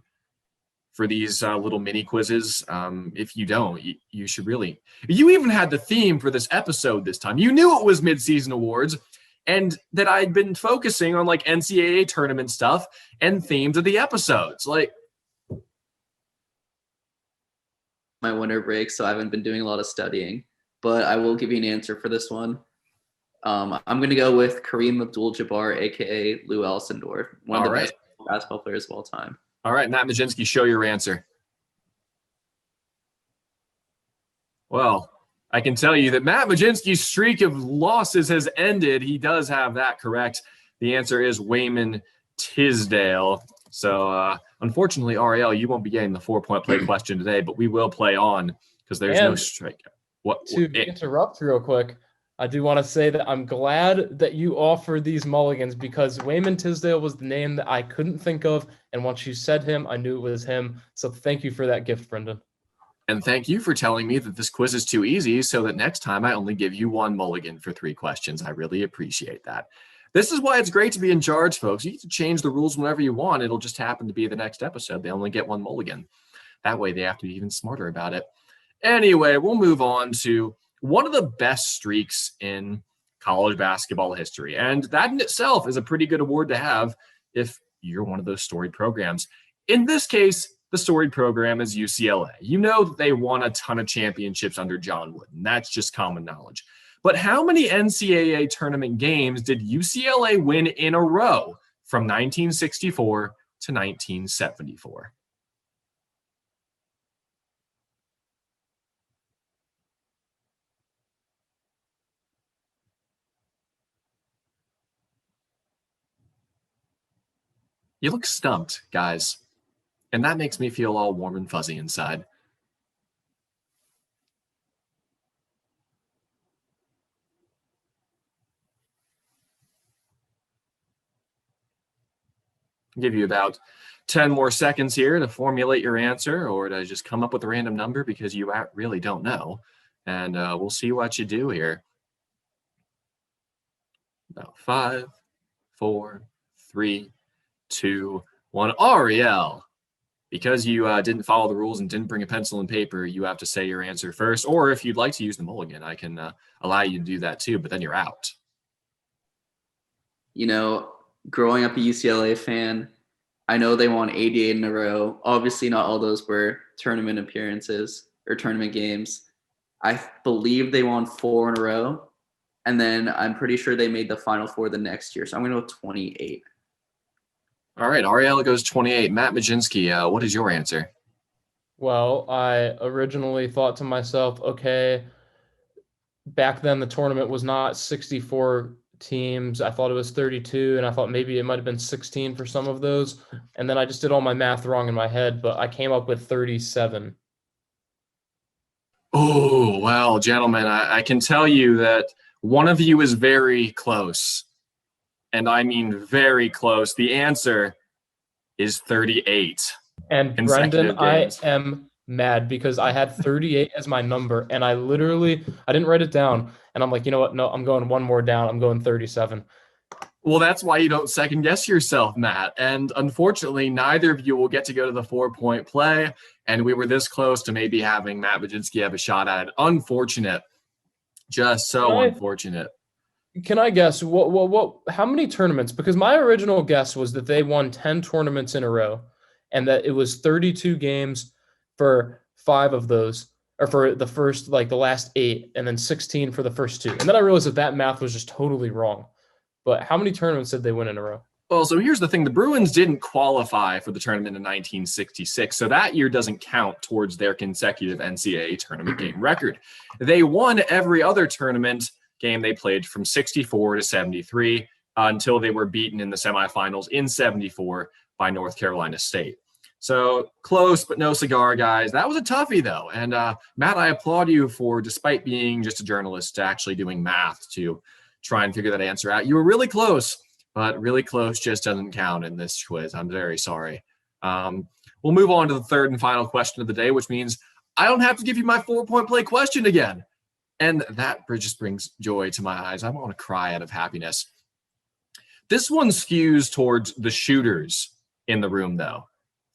for these little mini quizzes. If you don't, you should really. You even had the theme for this episode this time. You knew it was Midseason Awards, and that I'd been focusing on like NCAA tournament stuff and themes of the episodes. Like, my winter break, so I haven't been doing a lot of studying, but I will give you an answer for this one. I'm going to go with Kareem Abdul-Jabbar, aka Lou Alcindor, one of the best basketball players of all time. All right, Matt Mlodzinski, show your answer. Well, I can tell you that Matt Mlodzinski's streak of losses has ended. He does have that correct. The answer is Wayman Tisdale. So, unfortunately, Ariel, you won't be getting the 4-point play question today, but we will play on because there's no strike. Interrupt real quick, I do want to say that I'm glad that you offered these mulligans, because Wayman Tisdale was the name that I couldn't think of, and once you said him, I knew it was him. So thank you for that gift, Brendon. And thank you for telling me that this quiz is too easy, so that next time I only give you 1 mulligan for 3 questions. I really appreciate that. This is why it's great to be in charge, folks. You get to change the rules whenever you want. It'll just happen to be the next episode. They only get 1 mulligan. That way they have to be even smarter about it. Anyway, we'll move on to one of the best streaks in college basketball history. And that in itself is a pretty good award to have if you're one of those storied programs. In this case, the storied program is UCLA. You know that they won a ton of championships under John Wooden. That's just common knowledge. But how many NCAA tournament games did UCLA win in a row from 1964 to 1974? You look stumped, guys. And that makes me feel all warm and fuzzy inside. I'll give you about 10 more seconds here to formulate your answer or to just come up with a random number because you really don't know. And we'll see what you do here. About 5, 4, 3, 2, 1. Ariel. Because you didn't follow the rules and didn't bring a pencil and paper, you have to say your answer first. Or if you'd like to use the mulligan, I can allow you to do that too, but then you're out. You know, growing up a UCLA fan, I know they won 88 in a row. Obviously, not all those were tournament appearances or tournament games. I believe they won 4 in a row. And then I'm pretty sure they made the Final Four the next year. So I'm going to go 28. All right, Ariel goes 28. Matt Mlodzinski, what is your answer? Well, I originally thought to myself, okay, back then the tournament was not 64 teams. I thought it was 32, and I thought maybe it might have been 16 for some of those. And then I just did all my math wrong in my head, but I came up with 37. Oh, well, gentlemen, I can tell you that one of you is very close. And I mean very close. The answer is 38. And Brendon, I am mad because I had 38 as my number, and I didn't write it down. And I'm like, you know what? No, I'm going one more down. I'm going 37. Well, that's why you don't second guess yourself, Matt. And unfortunately, neither of you will get to go to the 4-point play. And we were this close to maybe having Matt Mlodzinski have a shot at it. Unfortunate. Just so unfortunate. Can I guess how many tournaments? Because my original guess was that they won 10 tournaments in a row and that it was 32 games for 5 of those, or for the first, the last 8, and then 16 for the first 2. And then I realized that math was just totally wrong. But how many tournaments did they win in a row? Well, so here's the thing. The Bruins didn't qualify for the tournament in 1966, so that year doesn't count towards their consecutive NCAA tournament game record. They won every other tournament game they played from 64 to 73 until they were beaten in the semifinals in 74 by North Carolina State. So close, but no cigar, guys. That was a toughie, though. And Matt, I applaud you for, despite being just a journalist, actually doing math to try and figure that answer out. You were really close, but really close just doesn't count in this quiz. I'm very sorry. We'll move on to the third and final question of the day, which means I don't have to give you my 4-point play question again. And that just brings joy to my eyes. I want to cry out of happiness. This one skews towards the shooters in the room, though.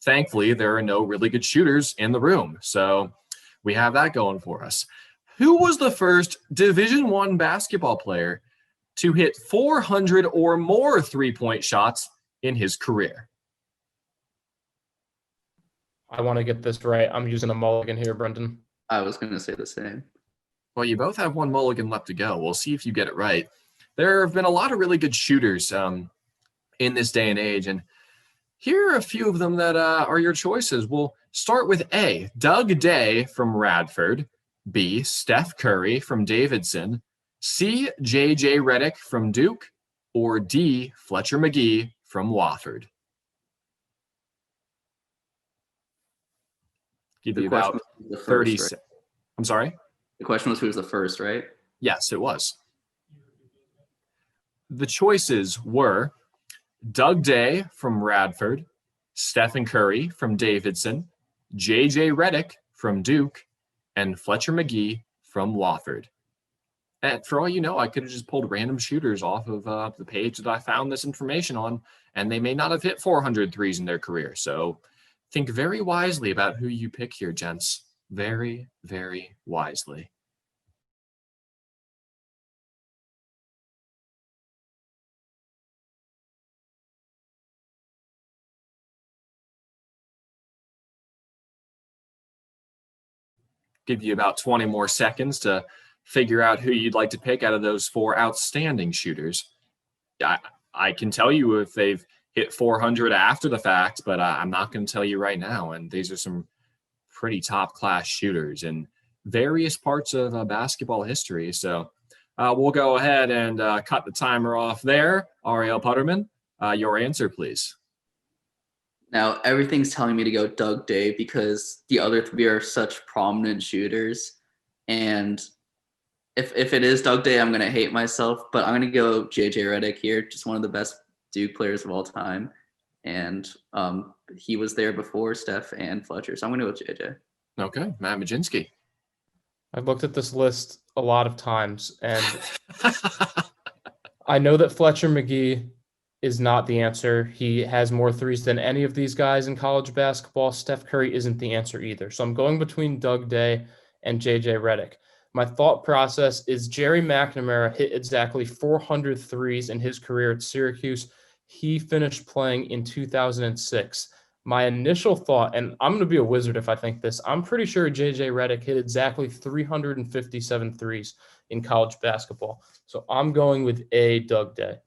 Thankfully, there are no really good shooters in the room, so we have that going for us. Who was the first Division I basketball player to hit 400 or more 3-point shots in his career? I want to get this right. I'm using a mulligan here, Brendon. I was going to say the same. Well, you both have one mulligan left to go. We'll see if you get it right. There have been a lot of really good shooters in this day and age, and here are a few of them that are your choices. We'll start with A, Doug Day from Radford, B, Steph Curry from Davidson, C, J.J. Redick from Duke, or D, Fletcher McGee from Wofford. Give you about 30 seconds. I'm sorry? The question was who was the first, right? Yes, it was. The choices were Doug Day from Radford, Stephen Curry from Davidson, J.J. Redick from Duke, and Fletcher McGee from Wofford. And for all you know, I could have just pulled random shooters off of the page that I found this information on, and they may not have hit 400 threes in their career. So think very wisely about who you pick here, gents. Very, very wisely. Give you about 20 more seconds to figure out who you'd like to pick out of those 4 outstanding shooters. I can tell you if they've hit 400 after the fact, but I'm not going to tell you right now. And these are some pretty top-class shooters in various parts of basketball history. So we'll go ahead and cut the timer off there. Ariel Puterman, your answer, please. Now, everything's telling me to go Doug Day because the other 3 are such prominent shooters. And if it is Doug Day, I'm going to hate myself. But I'm going to go JJ Redick here, just one of the best Duke players of all time. And he was there before Steph and Fletcher. So I'm going to go JJ. Okay, Matt Mlodzinski. I've looked at this list a lot of times, and I know that Fletcher McGee is not the answer. He has more threes than any of these guys in college basketball. Steph Curry isn't the answer either. So I'm going between Doug Day and JJ Redick. My thought process is Jerry McNamara hit exactly 400 threes in his career at Syracuse. He finished playing in 2006. My initial thought, and I'm going to be a wizard if I think this, I'm pretty sure JJ Redick hit exactly 357 threes in college basketball. So I'm going with A, Doug Day.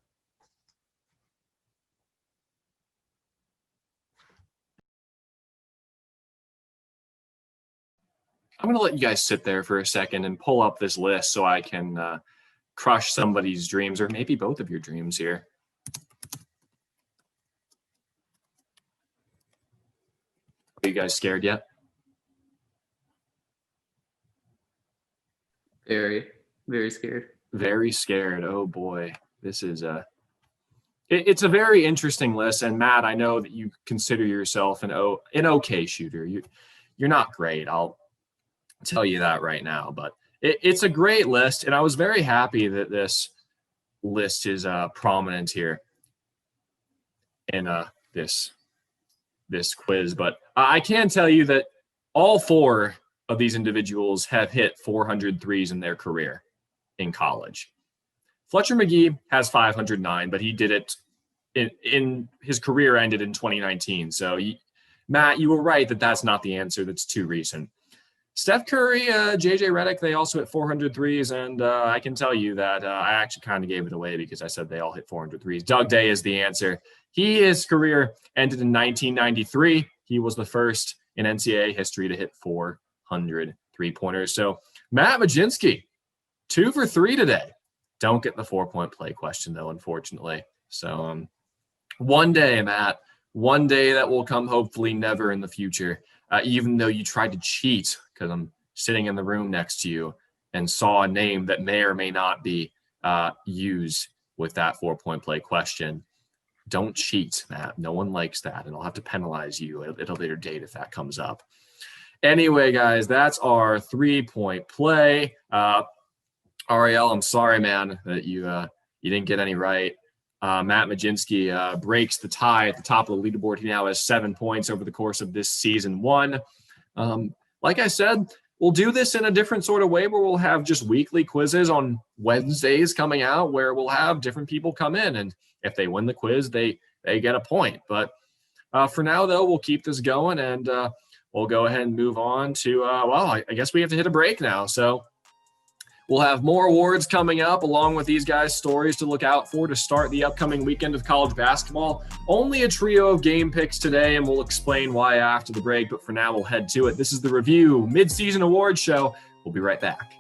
I'm going to let you guys sit there for a second and pull up this list so I can crush somebody's dreams, or maybe both of your dreams here. Are you guys scared yet? Very, very scared. Very scared. Oh boy, this is it's a very interesting list. And Matt, I know that you consider yourself an okay shooter. You're not great. I'll tell you that right now, but it's a great list, and I was very happy that this list is prominent here in this quiz. But I can tell you that all 4 of these individuals have hit 400 threes in their career in college. Fletcher McGee has 509, but he did it in his career ended in 2019. So Matt, you were right that that's not the answer. That's too recent. Steph Curry, JJ Redick, they also hit 400 threes, and I can tell you that I actually kind of gave it away because I said they all hit 400 threes. Doug Day is the answer. His career ended in 1993. He was the first in NCAA history to hit 400 three-pointers. So Matt Mlodzinski, 2 for 3 today. Don't get the 4-point play question, though, unfortunately. So one day, Matt, one day that will come, hopefully never in the future, even though you tried to cheat because I'm sitting in the room next to you and saw a name that may or may not be used with that 4-point play question. Don't cheat, Matt. No one likes that, and I'll have to penalize you at a later date if that comes up. Anyway, guys, that's our 3-point play. Ariel, I'm sorry, man, that you didn't get any right. Matt Mlodzinski breaks the tie at the top of the leaderboard. He now has 7 points over the course of this season 1. Like I said, we'll do this in a different sort of way where we'll have just weekly quizzes on Wednesdays coming out where we'll have different people come in. And if they win the quiz, they get a point. But for now, though, we'll keep this going and we'll go ahead and move on to, I guess we have to hit a break now. So we'll have more awards coming up along with these guys' stories to look out for to start the upcoming weekend of college basketball. Only a trio of game picks today, and we'll explain why after the break. But for now, we'll head to it. This is the Review Midseason Awards Show. We'll be right back.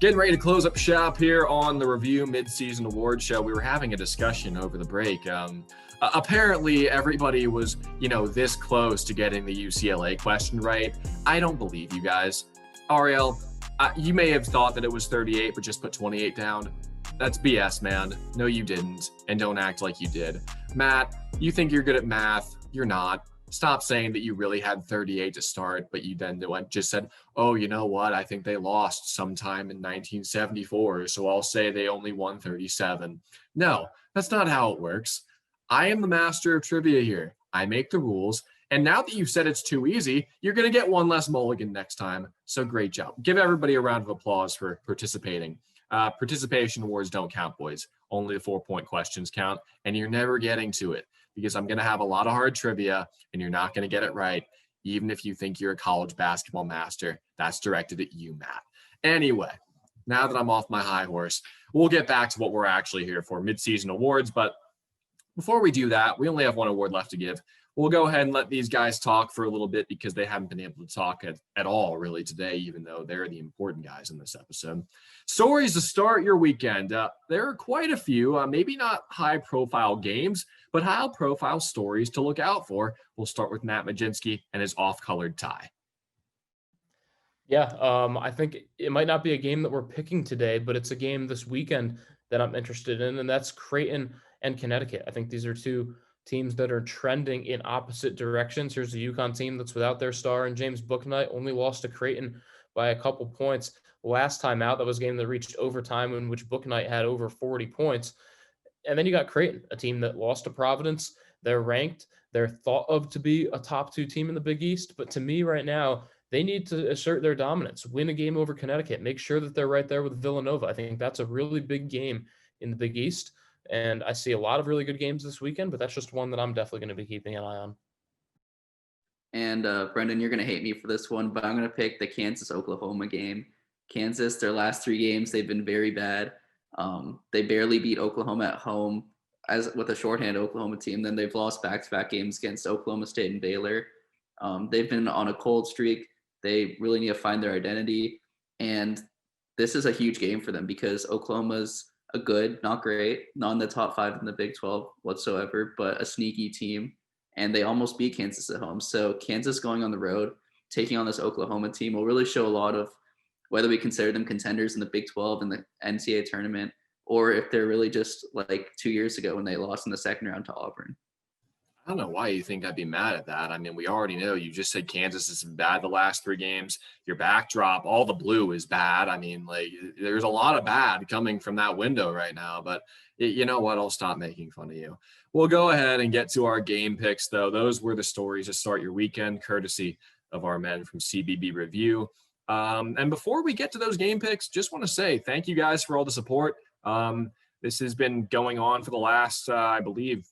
Getting ready to close up shop here on the Review Midseason Awards Show. We were having a discussion over the break. Apparently, everybody was, this close to getting the UCLA question right. I don't believe you guys. Ariel, you may have thought that it was 38, but just put 28 down. That's BS, man. No, you didn't. And don't act like you did. Matt, you think you're good at math. You're not. Stop saying that you really had 38 to start, but you then just said, oh, you know what? I think they lost sometime in 1974, so I'll say they only won 37. No, that's not how it works. I am the master of trivia here. I make the rules. And now that you've said it's too easy, you're going to get one less mulligan next time. So great job. Give everybody a round of applause for participating. Participation awards don't count, boys. Only the 4-point questions count. And you're never getting to it because I'm going to have a lot of hard trivia and you're not going to get it right. Even if you think you're a college basketball master, that's directed at you, Matt. Anyway, now that I'm off my high horse, we'll get back to what we're actually here for, midseason awards. But before we do that, we only have one award left to give. We'll go ahead and let these guys talk for a little bit because they haven't been able to talk at all really today, even though they're the important guys in this episode. Stories to start your weekend. There are quite a few, maybe not high-profile games, but high-profile stories to look out for. We'll start with Matt Mlodzinski and his off-colored tie. Yeah, I think it might not be a game that we're picking today, but it's a game this weekend that I'm interested in, and that's Creighton and Connecticut. I think these are two teams that are trending in opposite directions. Here's the UConn team that's without their star, and James Bouknight only lost to Creighton by a couple points. Last time out, that was a game that reached overtime in which Bouknight had over 40 points. And then you got Creighton, a team that lost to Providence. They're ranked. They're thought of to be a top 2 team in the Big East. But to me right now, they need to assert their dominance, win a game over Connecticut, make sure that they're right there with Villanova. I think that's a really big game in the Big East. And I see a lot of really good games this weekend, but that's just one that I'm definitely going to be keeping an eye on. And Brendon, you're going to hate me for this one, but I'm going to pick the Kansas-Oklahoma game. Kansas, their last 3 games, they've been very bad. They barely beat Oklahoma at home as with a shorthand Oklahoma team. Then they've lost back-to-back games against Oklahoma State and Baylor. They've been on a cold streak. They really need to find their identity. And this is a huge game for them because Oklahoma's a good, not great, not in the top 5 in the Big 12 whatsoever, but a sneaky team. And they almost beat Kansas at home. So Kansas going on the road, taking on this Oklahoma team will really show a lot of whether we consider them contenders in the Big 12 and the NCAA tournament, or if they're really just like 2 years ago when they lost in the second round to Auburn. I don't know why you think I'd be mad at that. I mean, we already know. You just said Kansas has been bad the last 3 games. Your backdrop, all the blue is bad. I mean, like, there's a lot of bad coming from that window right now. But you know what? I'll stop making fun of you. We'll go ahead and get to our game picks, though. Those were the stories to start your weekend, courtesy of our men from CBB Review. And before we get to those game picks, just want to say thank you guys for all the support. This has been going on for the last, I believe,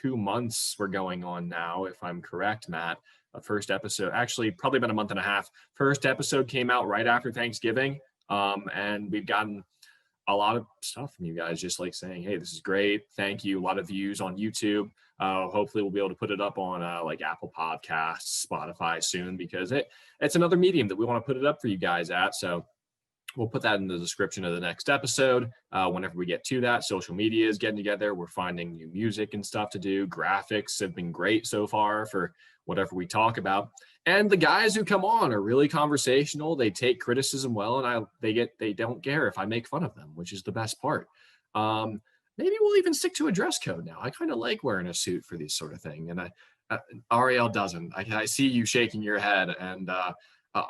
2 months we're going on now, if I'm correct, Matt. First episode, actually probably about a month and a half. First episode came out right after Thanksgiving. And we've gotten a lot of stuff from you guys, just like saying, hey, this is great. Thank you. A lot of views on YouTube. Hopefully we'll be able to put it up on like Apple Podcasts, Spotify soon, because it's another medium that we want to put it up for you guys at. So we'll put that in the description of the next episode. Whenever we get to that, social media is getting together. We're finding new music and stuff to do. Graphics have been great so far for whatever we talk about. And the guys who come on are really conversational. They take criticism well, and they don't care if I make fun of them, which is the best part. Maybe we'll even stick to a dress code now. I kind of like wearing a suit for these sort of thing. And Ariel doesn't. I see you shaking your head, and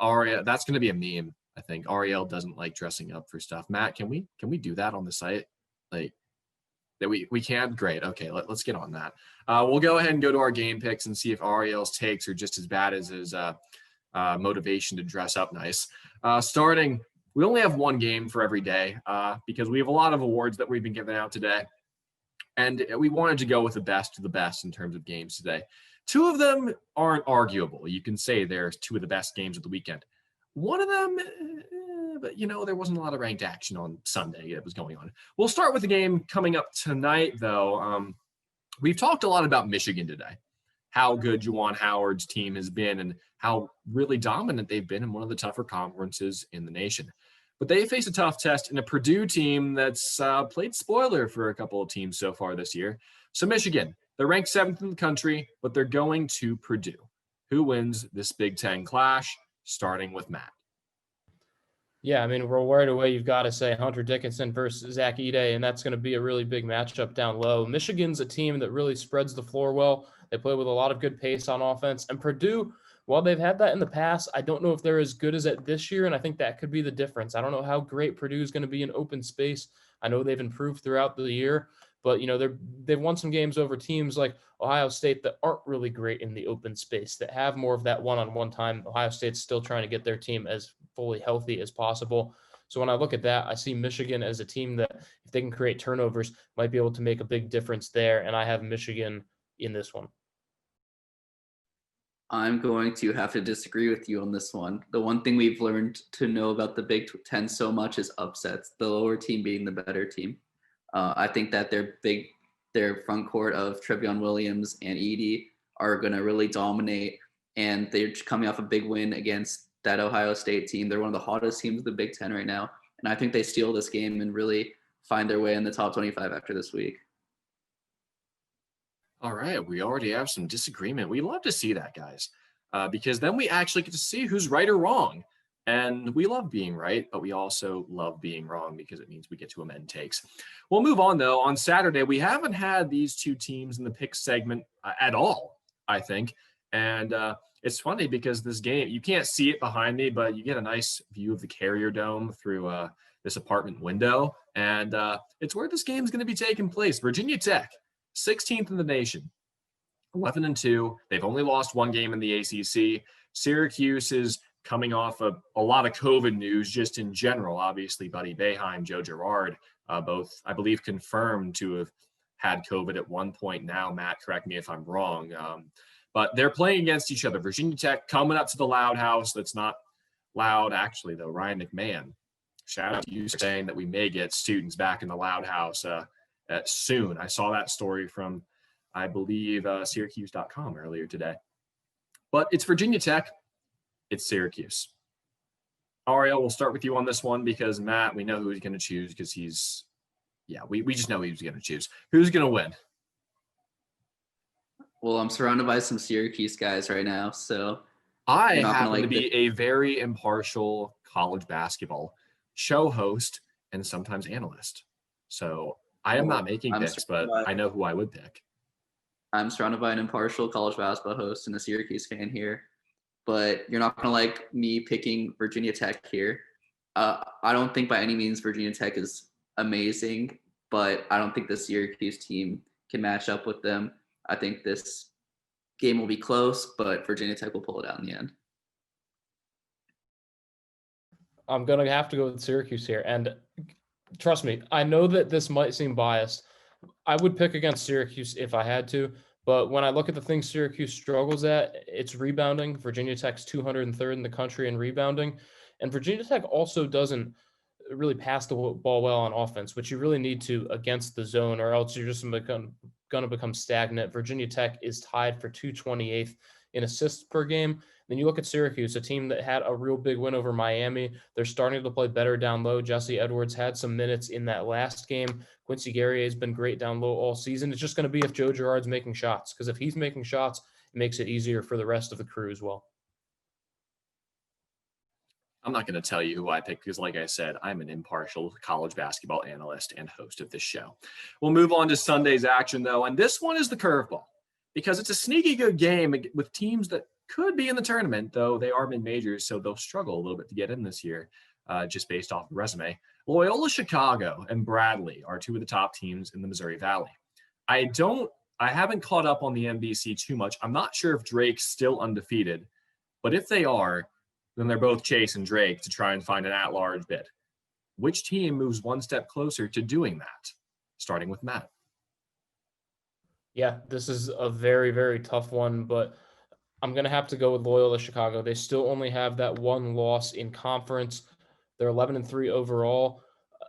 Ariel, that's going to be a meme. I think Ariel doesn't like dressing up for stuff. Matt, can we do that on the site? Like that we can? Great. Okay, let's get on that. We'll go ahead and go to our game picks and see if Ariel's takes are just as bad as his motivation to dress up nice. Starting, we only have one game for every day because we have a lot of awards that we've been giving out today. And we wanted to go with the best of the best in terms of games today. 2 of them aren't arguable. You can say they're 2 of the best games of the weekend. One of them, but there wasn't a lot of ranked action on Sunday that was going on. We'll start with the game coming up tonight, though. We've talked a lot about Michigan today, how good Juwan Howard's team has been and how really dominant they've been in one of the tougher conferences in the nation. But they face a tough test in a Purdue team that's played spoiler for a couple of teams so far this year. So Michigan, they're ranked 7th in the country, but they're going to Purdue. Who wins this Big Ten clash? Starting with Matt. Yeah, I mean, we're right away. You've got to say Hunter Dickinson versus Zach Edey, and that's going to be a really big matchup down low. Michigan's a team that really spreads the floor well. They play with a lot of good pace on offense. And Purdue, while they've had that in the past, I don't know if they're as good as it this year, and I think that could be the difference. I don't know how great Purdue is going to be in open space. I know they've improved throughout the year, but they've won some games over teams like Ohio State that aren't really great in the open space, that have more of that one-on-one time. Ohio State's still trying to get their team as fully healthy as possible. So when I look at that, I see Michigan as a team that, if they can create turnovers, might be able to make a big difference there. And I have Michigan in this one. I'm going to have to disagree with you on this one. The one thing we've learned to know about the Big Ten so much is upsets, the lower team being the better team. I think that their front court of Trevion Williams and Edey are going to really dominate, and they're coming off a big win against that Ohio State team. They're one of the hottest teams in the Big Ten right now, and I think they steal this game and really find their way in the top 25 after this week. All right, we already have some disagreement. We love to see that, guys, because then we actually get to see who's right or wrong. And we love being right, but we also love being wrong because it means we get to amend takes. We'll move on, though. On Saturday, we haven't had these two teams in the pick segment at all, I think. And it's funny because this game, you can't see it behind me, but you get a nice view of the Carrier Dome through this apartment window. And it's where this game is going to be taking place. Virginia Tech, 16th in the nation, 11-2. They've only lost one game in the ACC. Syracuse is coming off of a lot of COVID news just in general. Obviously, Buddy Boeheim, Joe Girard, both, I believe, confirmed to have had COVID at one point now. Matt, correct me if I'm wrong. But they're playing against each other. Virginia Tech coming up to the Loud House. That's not loud, actually, though. Ryan McMahon, shout out to you saying that we may get students back in the Loud House soon. I saw that story from, I believe, Syracuse.com earlier today. But it's Virginia Tech. It's Syracuse. Ariel, we'll start with you on this one because, Matt, we know who he's going to choose because we just know who's going to choose. Who's going to win? Well, I'm surrounded by some Syracuse guys right now, so I happen to be a very impartial college basketball show host and sometimes analyst. So I am not making picks, but I know who I would pick. I'm surrounded by an impartial college basketball host and a Syracuse fan here. But you're not going to like me picking Virginia Tech here. I don't think by any means Virginia Tech is amazing, but I don't think the Syracuse team can match up with them. I think this game will be close, but Virginia Tech will pull it out in the end. I'm going to have to go with Syracuse here. And trust me, I know that this might seem biased. I would pick against Syracuse if I had to. But when I look at the things Syracuse struggles at, it's rebounding. Virginia Tech's 203rd in the country in rebounding. And Virginia Tech also doesn't really pass the ball well on offense, which you really need to against the zone, or else you're just going to become stagnant. Virginia Tech is tied for 228th in assists per game. Then you look at Syracuse, a team that had a real big win over Miami. They're starting to play better down low. Jesse Edwards had some minutes in that last game. Quincy Guerrier has been great down low all season. It's just going to be if Joe Girard's making shots, because if he's making shots, it makes it easier for the rest of the crew as well. I'm not going to tell you who I pick because, like I said, I'm an impartial college basketball analyst and host of this show. We'll move on to Sunday's action, though, and this one is the curveball because it's a sneaky good game with teams that could be in the tournament, though they are mid-majors, so they'll struggle a little bit to get in this year just based off the resume. Loyola Chicago and Bradley are two of the top teams in the Missouri Valley. I haven't caught up on the MVC too much. I'm not sure if Drake's still undefeated, but if they are, then they're both chasing Drake to try and find an at-large bid. Which team moves one step closer to doing that? Starting with Matt. Yeah, this is a very, very tough one, but I'm going to have to go with Loyola Chicago. They still only have that one loss in conference. They're 11-3 overall.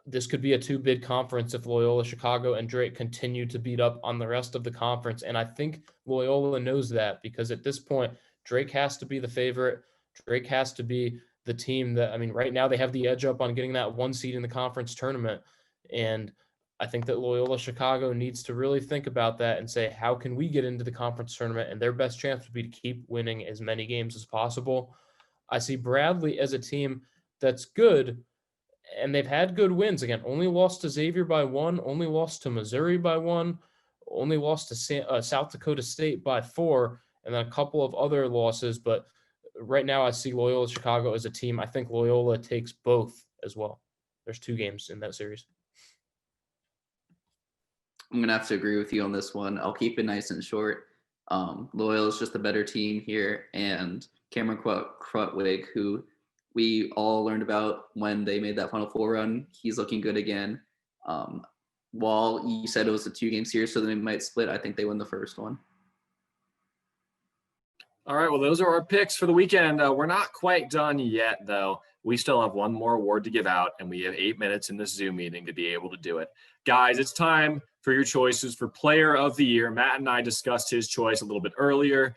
This could be a two-bid conference if Loyola Chicago and Drake continue to beat up on the rest of the conference. And I think Loyola knows that because at this point, Drake has to be the favorite. Drake has to be the team that, right now they have the edge up on getting that one seed in the conference tournament. And I think that Loyola Chicago needs to really think about that and say, how can we get into the conference tournament? And their best chance would be to keep winning as many games as possible. I see Bradley as a team that's good. And they've had good wins. Again, only lost to Xavier by 1, only lost to Missouri by 1, only lost to South Dakota State by 4, and then a couple of other losses. But right now I see Loyola Chicago as a team. I think Loyola takes both as well. There's 2 games in that series. I'm going to have to agree with you on this one. I'll keep it nice and short. Loyola is just a better team here. And Cameron Krutwig, who we all learned about when they made that Final Four run, he's looking good again. While you said it was a 2-game series, so they might split, I think they win the first one. All right, well, those are our picks for the weekend. We're not quite done yet, though. We still have one more award to give out, and we have 8 minutes in this Zoom meeting to be able to do it. Guys, it's time for your choices for Player of the Year. Matt and I discussed his choice a little bit earlier.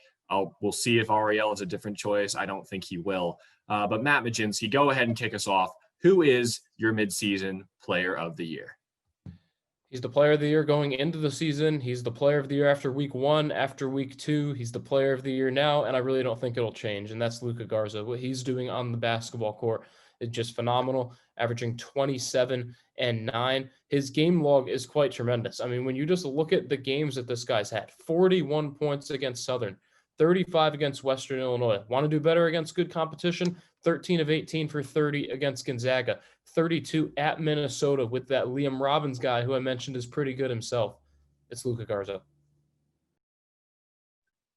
We'll see if Ariel is a different choice. I don't think he will. But Matt Mlodzinski, go ahead and kick us off. Who is your midseason Player of the Year? He's the Player of the Year going into the season. He's the Player of the Year after week 1, after week 2. He's the Player of the Year now, and I really don't think it'll change, and that's Luka Garza. What he's doing on the basketball court is just phenomenal, averaging 27 and 9. His game log is quite tremendous. I mean, when you just look at the games that this guy's had, 41 points against Southern, 35 against Western Illinois. Want to do better against good competition? 13 of 18 for 30 against Gonzaga. 32 at Minnesota with that Liam Robbins guy who I mentioned is pretty good himself. It's Luka Garza.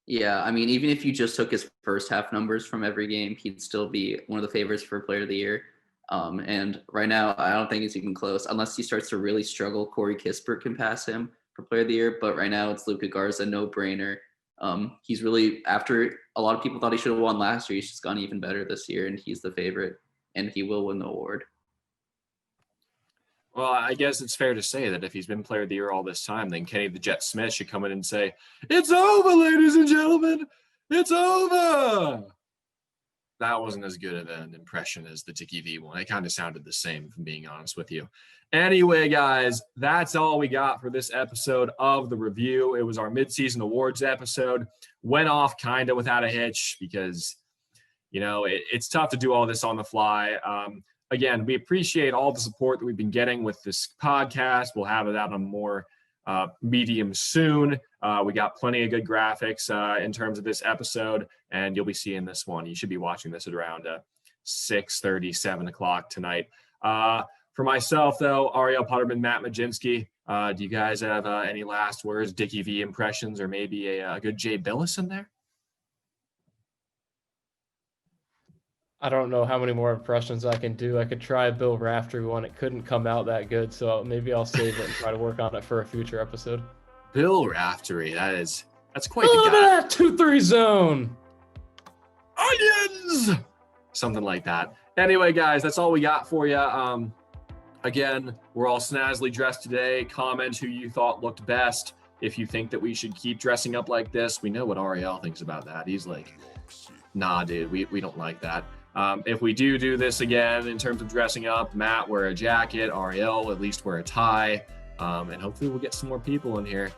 Yeah, I mean, even if you just took his first half numbers from every game, he'd still be one of the favorites for Player of the Year. And right now, I don't think it's even close. Unless he starts to really struggle, Corey Kispert can pass him for Player of the Year. But right now, it's Luka Garza, no-brainer. He's really, after a lot of people thought he should have won last year, he's just gone even better this year, and he's the favorite, and he will win the award. Well, I guess it's fair to say that if he's been Player of the Year all this time, then Kenny the Jet Smith should come in and say, "It's over, ladies and gentlemen. It's over." That wasn't as good of an impression as the Dickie V one. It kind of sounded the same, if I'm being honest with you. Anyway, guys, that's all we got for this episode of The Review. It was our midseason awards episode. Went off kind of without a hitch because, it's tough to do all this on the fly. Again, we appreciate all the support that we've been getting with this podcast. We'll have it out on more medium soon. We got plenty of good graphics in terms of this episode, and you'll be seeing this one. You should be watching this at around 6:30, 7 o'clock tonight. For myself, though, Ariel, Puterman, Matt Mlodzinski, do you guys have any last words, Dickie V impressions, or maybe a good Jay Billis in there? I don't know how many more impressions I can do. I could try a Bill Raftery one. It couldn't come out that good, so maybe I'll save it and try to work on it for a future episode. Bill Raftery, that's quite the guy. That 2-3 zone. Onions! Something like that. Anyway, guys, that's all we got for you. Again, we're all snazzily dressed today. Comment who you thought looked best. If you think that we should keep dressing up like this, we know what Ariel thinks about that. He's like, nah, dude, we don't like that. If we do this again in terms of dressing up, Matt, wear a jacket, Ariel, at least wear a tie, and hopefully we'll get some more people in here.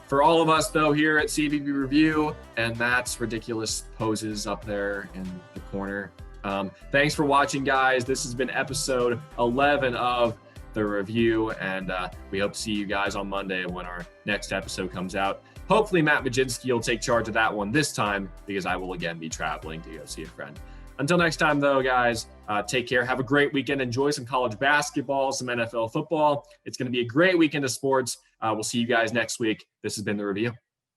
For all of us, though, here at CBB Review, and Matt's ridiculous poses up there in the corner, thanks for watching, guys. This has been episode 11 of The Review, and we hope to see you guys on Monday when our next episode comes out. Hopefully Matt Mlodzinski will take charge of that one this time, because I will again be traveling to go see a friend. Until next time, though, guys, take care. Have a great weekend. Enjoy some college basketball, some NFL football. It's going to be a great weekend of sports. We'll see you guys next week. This has been The Review.